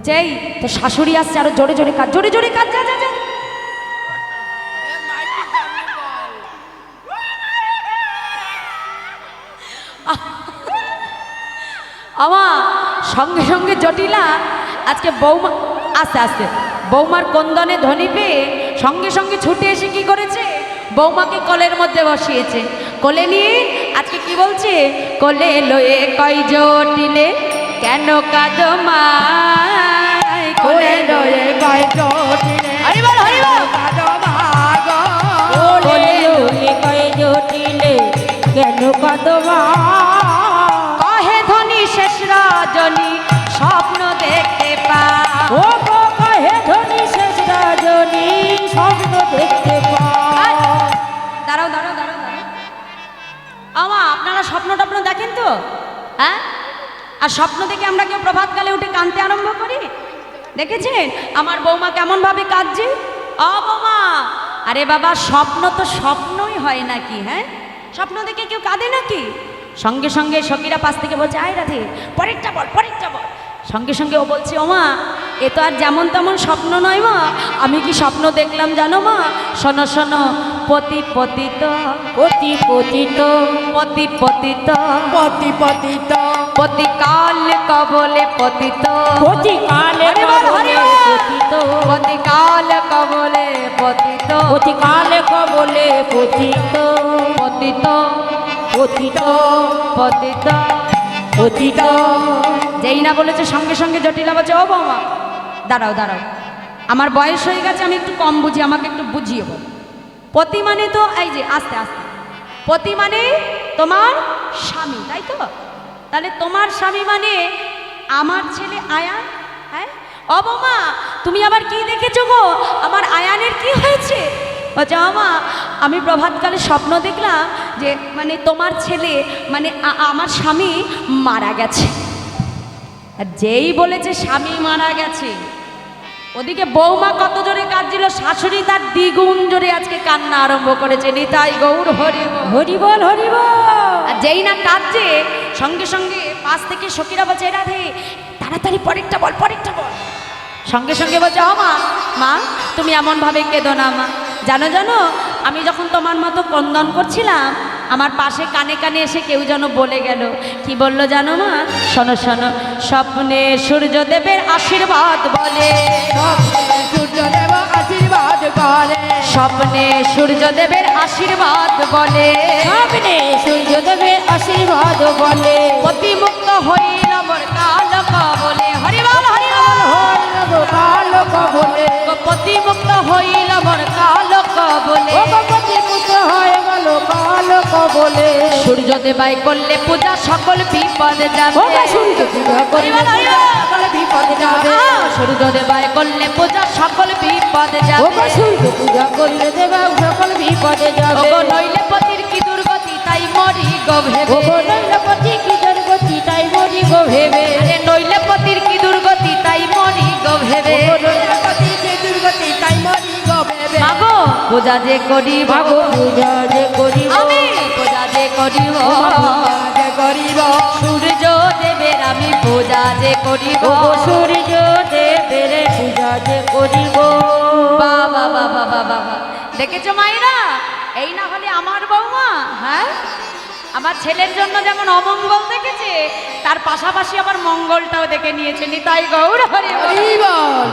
S1: বলছে এই তোর শাশুড়ি আসছে, আরো জোরে জোরে কাজ, জোরে জোরে কাজ, যা যা যা। আমার সঙ্গে সঙ্গে জটিলা আজকে বৌমা আস্তে আস্তে বৌমার কন্দনে ধ্বনি পেয়ে সঙ্গে সঙ্গে ছুটে এসে কি করেছে, বৌমাকে কোলের মধ্যে বসিয়েছে। কোলে নিয়ে আজকে কি বলছে, কোলে লয়ে কই জটিলে কেন কাঁদো মাই, কোলে লয়ে কই জটিলে হরিবল হরিবল কাঁদো মাগো,
S2: কোলে লয়ে কই জটিলে কেন কাঁদো মা,
S1: কহে ধ্বনি শেষ রজনী স্বপ্ন দেখতে পা,
S2: ও গো কহে ধনী শেষ রজনী স্বপ্ন দেখতে পাই।
S1: দাঁড়াও দাঁড়াও দাঁড়াও দাঁড়াও, আমা আপনারা স্বপ্ন টপ্ন দেখেন তো, হ্যাঁ? আর স্বপ্ন দেখে আমরা কেউ প্রভাতকালে উঠে কাঁদতে আরম্ভ করি? দেখেছেন আমার বৌমা কেমন ভাবে কাঁদছে? বৌমা, আরে বাবা স্বপ্ন তো স্বপ্নই হয় নাকি, হ্যাঁ? স্বপ্ন দেখে কেউ কাঁদে নাকি? সঙ্গে সঙ্গে সখীরা পাশ থেকে বলছে আয় রাধে পরেরটা বল পরেরটা বল। সঙ্গে সঙ্গে ও বলছে ও মা, এ তো আর যেমন তেমন স্বপ্ন নয় মা, আমি কি স্বপ্ন দেখলাম জানো মা? শোনো শোনো, পতি পতিত
S2: পতি পতিত
S1: পতি পতিত
S2: পতি পতিত
S1: পতি কাল কবলে পতিত,
S2: পতি কালে
S1: হরি বল, হরি বল।
S2: পতিত
S1: পতি কাল কবলে পতিত,
S2: পতি কালে কবলে পতিত
S1: পতিত
S2: পতিত
S1: পতিত।
S2: পতিত।
S1: যেই না বলেছে সঙ্গে সঙ্গে জটিলা বলছে ও বৌমা দাঁড়াও দাঁড়াও, আমার বয়স হয়ে গেছে, আমি একটু কম বুঝি, আমাকে একটু বুঝিয়ে বল। পতি মানে তো এই যে আস্তে আস্তে, পতি মানে তোমার স্বামী, তাই তো? তাহলে তোমার স্বামী মানে আমার ছেলে আয়ান, হ্যাঁ? ও বৌমা তুমি আবার কি দেখেছো গো, আমার আয়ানের কি হয়েছে? বলছে মা আমি প্রভাতকালে স্বপ্ন দেখলাম যে মানে তোমার ছেলে মানে আমার স্বামী মারা গেছে। আর যেই বলেছে স্বামী মারা গেছে, ওদিকে বৌমা কত জোরে কাঁদছিল, শাশুড়ি তার দ্বিগুণ জোরে আজকে কান্না আরম্ভ করেছে। নিতাই গৌর হরি বল।
S2: হরি বল হরি বল।
S1: আর যেই না কাঁদছে সঙ্গে সঙ্গে পাশ থেকে সখীরা বলছে রাধে তাড়াতাড়ি পরেরটা বল পরেরটা বল। সঙ্গে সঙ্গে বলছে মা মা তুমি এমনভাবে কেঁদো না মা, জানো জানো আমি যখন তোমার মতো ক্রন্দন করছিলাম আমার পাশে কানে কানে এসে কেউ যেন বলে গেল, কি বললো জানো মা? শোনো শোনো, স্বপ্নে সূর্যদেবের আশীর্বাদ বলে,
S2: সূর্যদেব আশীর্বাদ করে,
S1: স্বপ্নে সূর্যদেবের আশীর্বাদ বলে,
S2: স্বপ্নে সূর্যদেবের আশীর্বাদ বলে,
S1: প্রতিমুক্ত হইল মোর কাল কবলে, হরিবল হরিবল
S2: হরিব কাল কবলে,
S1: প্রতিমুক্ত হইল মোর কাল কবলে,
S2: ও গপতি পুত্র হয়ে গেল কাল কবলে,
S1: সূর্যদেবাই করলে পূজা সকল বিপদ যাবে,
S2: ও গো সূর্য পূজা করলে
S1: হরিবল হরিবল।
S2: সকল বিপদ যাবে,
S1: সূর্যদেবাই করলে পূজা সকল বিপদ
S2: ও
S1: যাবে,
S2: গো সূর্য পূজা করলে দেবে সকল বিপদে যাবে,
S1: ওগো নইলে পতির কি দুর্গতি তাই মরি গো
S2: ও
S1: ভেবে,
S2: গো নৈলপতি কি দুর্গতি তাই মরি গো ভেবে,
S1: আরে নইলে পতির কি দুর্গতি তাই মরি গো ভেবে,
S2: ও গো নৈলপতি কি দুর্গতি তাই মরি গো ভেবে,
S1: মাগো পূজা যে করিব
S2: ভাগো পূজা যে করিব,
S1: আমি পূজা যে করিব,
S2: পূজা যে করিব,
S1: সূর্য দেবের আমি পূজা যে করিব,
S2: ও গো সূর্য দেবের পূজা যে করিব,
S1: বাবা বাবা বাবা বাবা। দেখেছো মায়েরা, এই না হলে আমার বৌমা, হ্যাঁ আমার ছেলের জন্য যেমন অমঙ্গল দেখেছে তার পাশাপাশি আবার মঙ্গলটাও দেখে নিয়েছে। নিতাই গৌর হরি বল।
S2: হরি বল।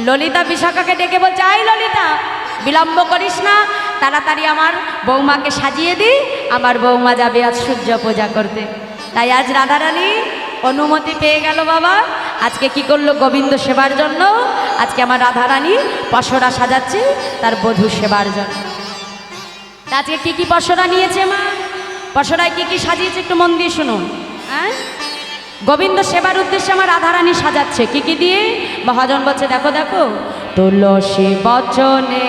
S1: ললিতা বিশাখাকে ডেকে বলছে আই ললিতা বিলম্ব করিস না, তাড়াতাড়ি আমার বৌমাকে সাজিয়ে দি, আমার বৌমা যাবে আজ সূর্য পূজা করতে। তাই আজ রাধারানী অনুমতি পেয়ে গেল বাবা, আজকে কি করলো গোবিন্দ সেবার জন্য, আজকে আমার রাধারানী পসরা সাজাচ্ছে তার বধূ সেবার জন্য। তা আজকে কি কি পসরা নিয়েছে মা, পসরায় কি কি সাজিয়েছে একটু মন দিয়ে শুনুন। হ্যাঁ গোবিন্দ সেবার উদ্দেশ্যে আমার রাধারানী সাজাচ্ছে কি কি দিয়ে। মহাজন বলছে দেখো দেখো, তুলসী বচনে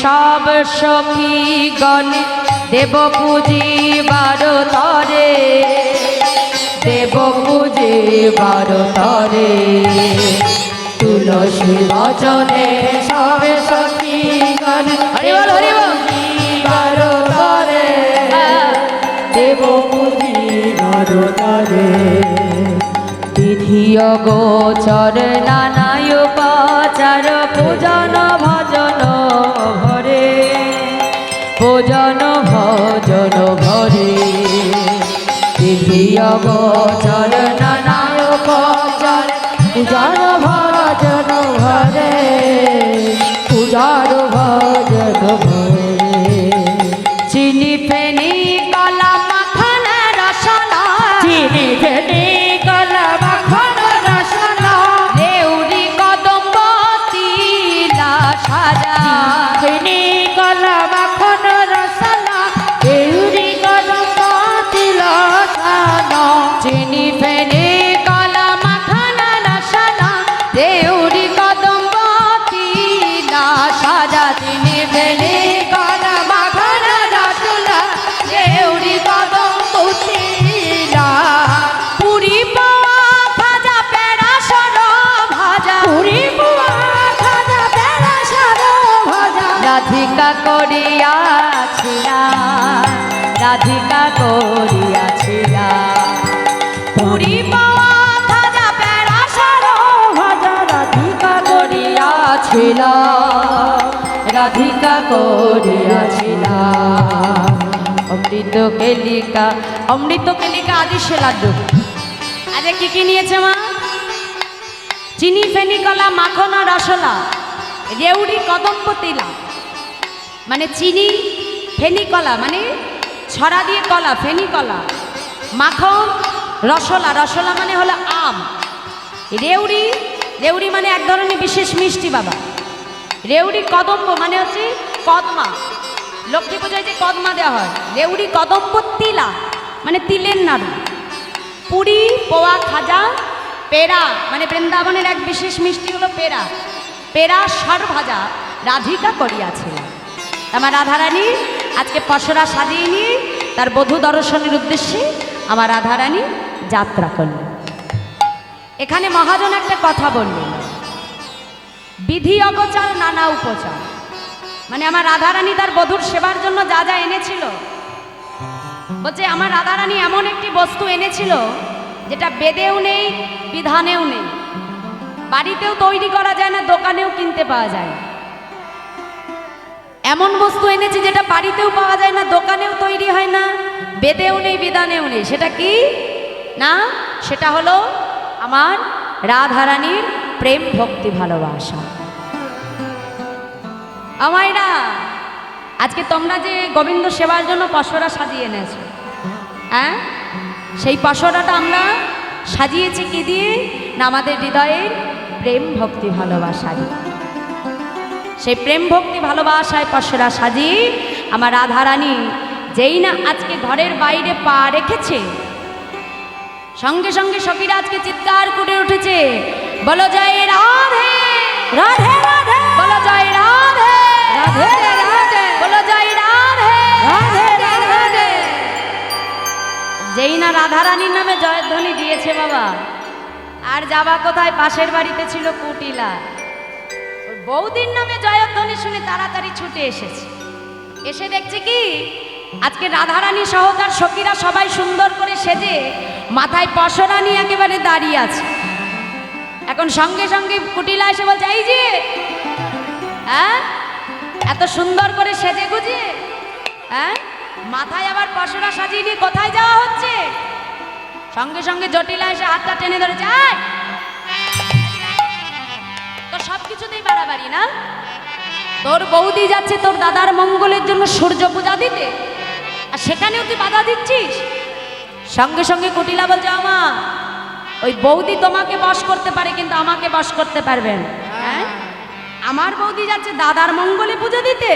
S1: সব সখী গণে দেব পুজিবার তরে, দেব পুজিবার তরে, তুলসী বচনে সব সখী গণে হরিবল হরিবল পুজিবার তরে, দেব পুজিবার তরে, বিধি
S2: দ্বিতীয় গোচর নানায় উপাচার পূজন ভজন ভরে পূজন ভজন ভরে তৃতীয় গোচর নানায় উপাচার পূজন ভজন ভরে পূজন ভজন ভরে চিনি ফেনি কলা মাখন রসনা চিনি ফেনি কলা মাখন রসনা দেউরি কদম্ব তিলা সাজা ফেনি কলা মাখন রসনা দেউরি কদম্ব তিলা সাজা চিনি ফেনি কলা মাখন রসনা দেউরি কদম্ব তিলা সাজা চিনি ফেনি কলা মাখন রসনা দেউরি কদম্ব তিলা পুরি পাওয়া খাজা পেড়া সরো ভাজা পুরি পাওয়া খাজা পেড়া সরো ভাজা রাধিকা করিয়াছিলা রাধিকা করিয়াছিলা পুরি পাওয়া খাজা পেড়া সরো ভাজা রাধিকা করিয়াছিলা রাধিকা করিয়াছিলা অমৃত কেলিকা আদি সে লাড্ডু আজকে কি কি নিয়েছে মা চিনি ফেনি কলা মাখন আর রসলা রেউড়ি কদম্ব তিলা মানে চিনি ফেনি কলা মানে ছড়া দিয়ে কলা ফেনি কলা মাখন রসলা রসলা মানে হলো আম রেউড়ি রেউড়ি মানে এক ধরনের বিশেষ মিষ্টি বাবা রেউড়ি কদম্ব মানে হচ্ছে কদমা লক্ষ্মী পূজায় যে কদমা দেওয়া হয় রেউড়ি কদম্ব তিলা মানে তিলের নাড়ু পুরি পোয়া খাজা পেড়া মানে বৃন্দাবনের এক বিশেষ মিষ্টি হলো পেড়া পেড়া সর ভাজা রাধিকা করিয়াছিল আমার রাধারানী আজকে পসরা সাজিয়ে নিয়ে তার বধূ দর্শনের উদ্দেশ্যে আমার রাধারানী যাত্রা করলেন এখানে মহাজন একটা কথা বললেন বিধি অগোচার নানা উপচার মানে আমার রাধারানী তার বধূর সেবার জন্য যা যা এনেছিল বলছে আমার রাধারানী এমন একটি বস্তু এনেছিল যেটা বেদেও নেই বিধানেও নেই বাড়িতেও তৈরি করা যায় না দোকানেও কিনতে পাওয়া যায় এমন বস্তু এনেছে যেটা বাড়িতেও পাওয়া যায় না দোকানেও তৈরি হয় না বেদেও নেই বিধানেও নেই সেটা কি না সেটা হলো আমার রাধারানীর প্রেম ভক্তি ভালোবাসা আমায়রা আজকে তোমরা যে গোবিন্দ সেবার জন্য পসরা সাজিয়ে এনেছো হ্যাঁ সেই পসরাটা আমরা সাজিয়েছি কি দিয়ে না আমাদের হৃদয়ের প্রেম ভক্তি ভালোবাসা দিয়ে সেই প্রেম ভক্তি ভালোবাসায় পসরা সাজিয়ে আমার রাধারানী যেই না আজকে ঘরের বাইরে পা রেখেছে সঙ্গে সঙ্গে সখীরা আজকে চিৎকার করে উঠেছে বলো জয় রাধে রাধে রাধে বলো জয় রাধে রাধে রাধে বলো জয় রাধে রাধে রাধে যেই না রাধারানীর নামে জয়ধ্বনি দিয়েছে বাবা আর যাবা কোথায় পাশের বাড়িতে ছিল কুটিলা ওই বৌদির নামে জয়ধ্বনি শুনে তাড়াতাড়ি ছুটে এসেছে এসে দেখছে কি আজকে রাধারানী সহ তার সখীরা সবাই সুন্দর করে সেজে মাথায় পসরা নিয়ে একেবারে দাঁড়িয়ে আছে এখন সঙ্গে সঙ্গে কুটিলা এসে বলছে এই যে হ্যাঁ এত সুন্দর করে সেজে গুজে হ্যাঁ মাথায় আবার পসরা সাজিয়ে নিয়ে কোথায় যাওয়া হচ্ছে সঙ্গে সঙ্গে জটিলা এসে হাতটা টেনে ধরে যায় তো সব কিছুতেই বাড়াবাড়ি না তোর বৌদি যাচ্ছে তোর দাদার মঙ্গলের জন্য সূর্য পূজা দিতে আর সেখানেও তুই বাধা দিচ্ছিস সঙ্গে সঙ্গে কুটিলা বলছে আমা ওই বৌদি তোমাকে বশ করতে পারে কিন্তু আমাকে বশ করতে পারবেন হ্যাঁ আমার বৌদি যাচ্ছে দাদার মঙ্গলে পুজো দিতে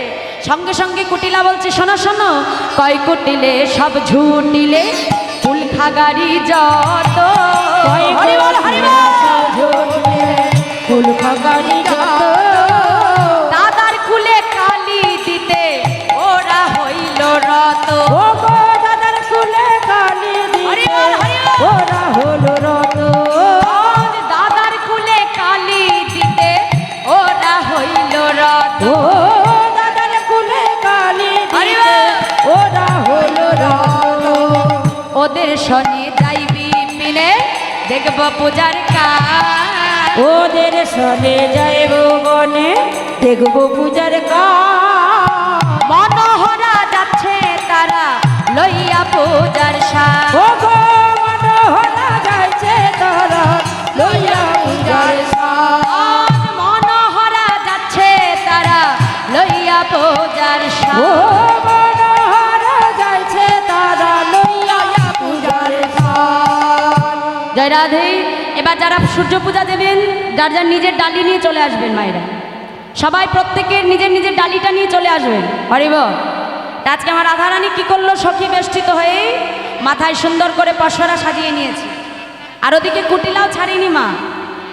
S2: সঙ্গে সঙ্গে কুটিলা বলছে শোনো শোনো কয় কুটিলে সব ঝুটিলে ফুল খাগারি যত হরি বল হরি বল ফুল খাগারি যত দাদার কুলে কালি দিতে ওরা হইল রত ও গো দাদার কুলে কালি দিতে ওরা হলো রত দাদার কুলে কালি দিতে ওরা হইল রত ও দাদার কুলে কালি দিতে ওরা হলো রত ওদের শনি যাইবি পিনে
S1: দেখব পূজার কাজ।
S2: ওদের সনে যাইব বনে দেখব পূজার কাজ।
S1: মনোহরা যাচ্ছে তারা লইয়া পূজার সাজ।
S2: ও গো মনোহরা যাইছে তারা লইয়া পূজার সাজ।
S1: মনোহরা যাচ্ছে তারা লইয়া পূজার
S2: ও
S1: সাজ।
S2: মনোহরা যাইছে তারা লইয়া পূজার সাজ।
S1: জয় রাধে। এবার যারা সূর্য পূজা দেবেন যার যার নিজের ডালি নিয়ে চলে আসবেন মায়েরা, সবাই প্রত্যেকের নিজের নিজের ডালিটা নিয়ে চলে আসবেন। হরিব। আজকে আমার রাধারানী কি করলো, সখী বেষ্টিত হয়ে মাথায় সুন্দর করে পশরা সাজিয়ে নিয়েছে। আর ওদিকে কুটিলাও ছাড়িনি মা।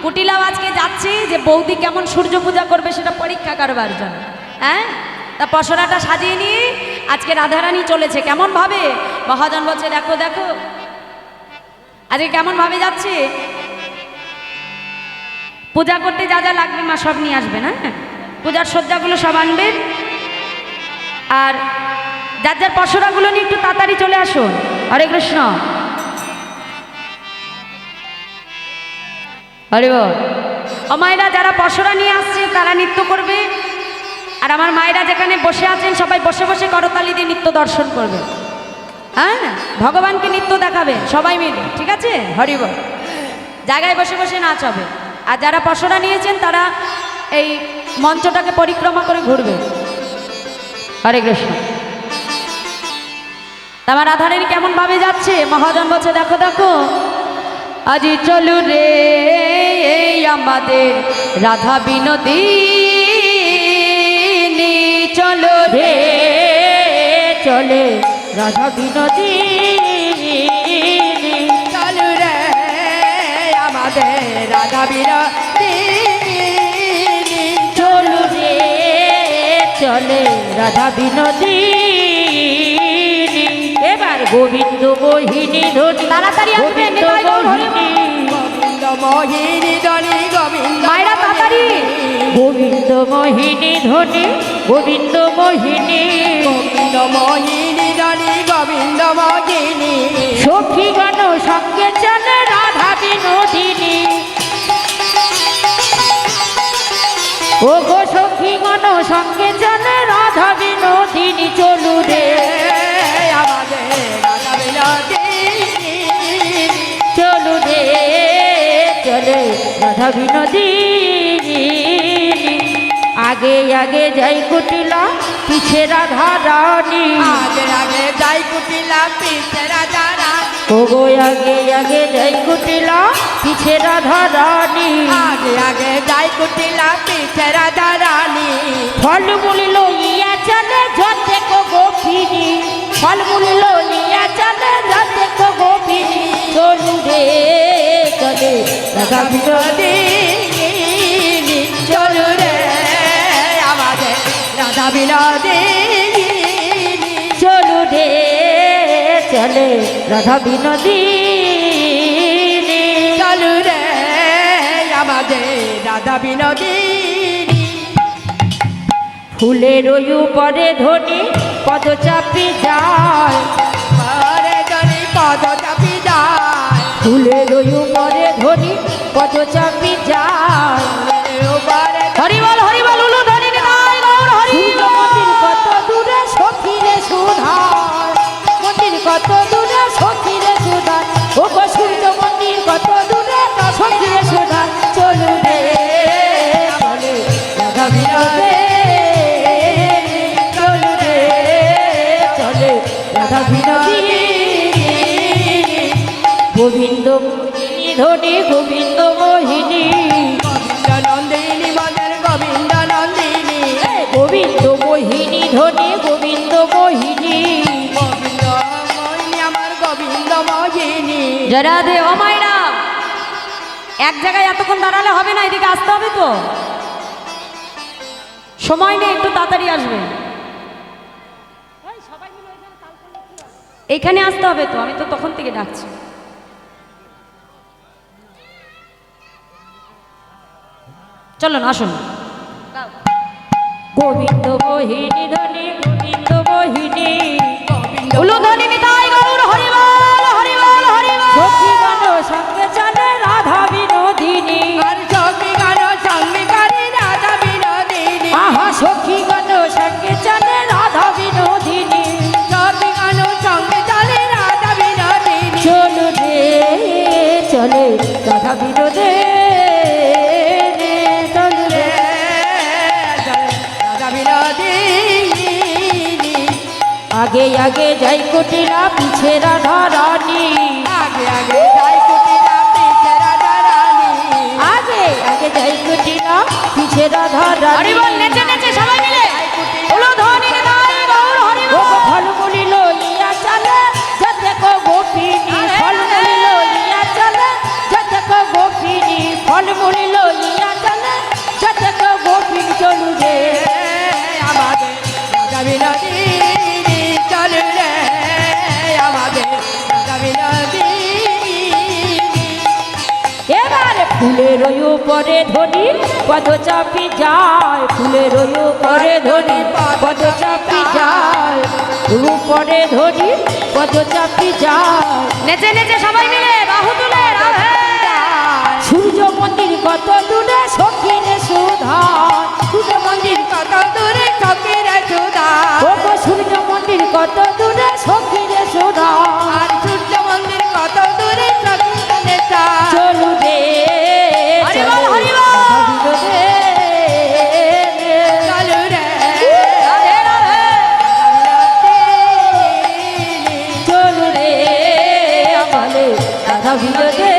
S1: কুটিলাও আজকে যাচ্ছে যে বৌদি কেমন সূর্য পূজা করবে সেটা পরীক্ষা করবার জন্য। হ্যাঁ, তা পশরাটা সাজিয়ে নিয়ে আজকে রাধারানী চলেছে। কেমন ভাবে মহাজন বলছে দেখো দেখো আজকে কেমন ভাবে যাচ্ছে। পূজা করতে যা যা লাগবে মা সব নিয়ে আসবেন। হ্যাঁ, পূজার সজ্জাগুলো সব আনবেন। আর যার যার পশরাগুলো নিয়ে একটু তাড়াতাড়ি চলে আসুন। হরে কৃষ্ণ। হরে বল। ও মায়েরা যারা পশরা নিয়ে আসছে তারা নৃত্য করবে। আর আমার মায়েরা যেখানে বসে আছেন সবাই বসে বসে করতালি দিয়ে নৃত্য দর্শন করবে। হ্যাঁ, ভগবানকে নৃত্য দেখাবে সবাই মিলে, ঠিক আছে? হরি বল। জায়গায় বসে বসে নাচ হবে। আর যারা পশরা নিয়েছেন তারা এই মঞ্চটাকে পরিক্রমা করে ঘুরবে। হরে কৃষ্ণ। আমার রাধারানী কেমন ভাবে যাচ্ছে, মহাজন বলছে দেখো দেখো আজি চলু রে আমাদের রাধা বিনোদিনী, চলো রে
S2: চলে রাধা বিনোদিনী,
S1: চলু রে আমাদের রাধা বিনোদিনী,
S2: চলু রে চলে রাধা বিনোদিনী। এবার গোবিন্দ মোহিনী ধনী,
S1: তাড়াতাড়ি আসবেন,
S2: গোবিন্দ
S1: নিতাই গৌর হরি বল।
S2: মোহিনী, গোবিন্দ মোহিনী ধনী, গোবিন্দ
S1: মায়েরা তাড়াতাড়ি।
S2: গোবিন্দ মোহিনী ধনী, গোবিন্দ মোহিনী, গোবিন্দ মোহিনী ধনী, গোবিন্দ মোহিনী। সখীগণ সঙ্গে চলে রাধা বিনোদিনী, ও গো সখীগণ সঙ্গে চলে রাধা বিনোদিনী। চলু রে আমাদের রাধা বিনোদিনী, চলু রে চলে রাধা বিনোদিনী। আগে আগে যাই কুটিলা পিছে রাধা রানী,
S3: আগে আগে যাই কুটিলা পিছে রাধা রানী,
S2: ও গো আগে আগে যাই কুটিলা পিছে রাধা রানী।
S3: আগে আগে যাই কুটিলা পিছে রাধা রানী।
S2: ফলমূল লইয়া চলে যতে কো গোপিনী, ফলমূল লইয়া চলে যতে কো গোপিনী। চলু রে চলে রাধা বিনোদিনী,
S3: চলু রে আমাদের রাধা বিনোদিনী,
S2: চলু রে চলে রাধা বিনোদিনী।
S3: চলু রে আমাদের রাধা বিনোদিনী।
S2: ফুলের উপরে ধনী পদ চাপি যায়,
S3: পরে ধনী পদ চাপি যায়,
S2: ফুলের উপরে ধনী পদ চাপি যায়।
S3: উপরে
S1: হরি বল হরি বল। উলু ধরি নিতাই গৌর হরি
S2: সূর্য মন্দির কত দূরে সখীরে সুধার, মন্দির কত দূরে সখীরে সুধার, ও গো সূর্য মন্দির কত দূরে সখীরে সুধার। চলু রে চলে রাধা বিনোদিনী, চলু রে চলে রাধা বিনোদিনী। গোবিন্দ মোহিনী ধনী, গোবিন্দ মোহিনী,
S3: গোবিন্দ নন্দিনী মদের গোবিন্দ নন্দিনী,
S2: গোবিন্দ মোহিনী ধনী, গোবিন্দ মোহিনী।
S3: গোবিন্দ মোহিনী আমার গোবিন্দ মোহিনী।
S1: জয় রাধে। ও মায়েরা এক জায়গায় এতক্ষণ দাঁড়ালে হবে না, এদিকে আসতে হবে তো, সময় নেই, একটু তাড়াতাড়ি আসবে। এইখানে আসতে হবে তো, আমি তো তখন থেকে ডাকছি। চলো না আসুন।
S2: গোবিন্দ মোহিনী ধনী, গোবিন্দ মোহিনী,
S3: গোবিন্দ
S1: উলু ধ্বনি নিতাই গৌর হরি বল হরি বল হরি বল।
S2: সখীগণ সঙ্গে চলে আগে আগে যাই কুটিলা পিছে রাধা রানী
S3: আগে আগে যাই কুটিলা পিছে রাধা রানী
S2: আগে আগে যাই কুটিলা পিছে রাধা রানী
S1: হরি বল নেচে নেচে সবাই মিলে হলো ধনির নাই গৌর হরি
S2: ও
S1: বল
S2: ফলমুলি লইয়া চলে যাতে কো গোপিনী ফলমুলি লইয়া চলে যাতে কো গোপিনী ফলমুলি লইয়া চলে যাতে কো গোপিনী চলু রে
S3: আমাদের রাধা বিনোদিনী চল রে আমাদের রাধা বিনোদিনী
S2: এবার ফুলের উপরে ধনি পদ চাপি যায় ফুলের উপরে ধনি পদ চাপি যায় উপরে ধনি পদ চাপি যায়
S1: নেচে নেচে সবাই মিলে বাহু তুলে রাধে
S2: সূর্য মন্দির কত দূরে সখিনে সুধা
S3: সূর্য মন্দির কত দূরে চকের সুধা
S2: ও গো সূর্য মন্দির কত দূরে সখিনে সুধা
S3: আর সূর্য মন্দির কত দূরে চকের চা
S2: চলু রে
S1: হরি বল, হরি বল।
S2: চলু রে
S3: চল রে
S1: রাধে রাধে
S2: চলু রে বলে রাধা বিনোদে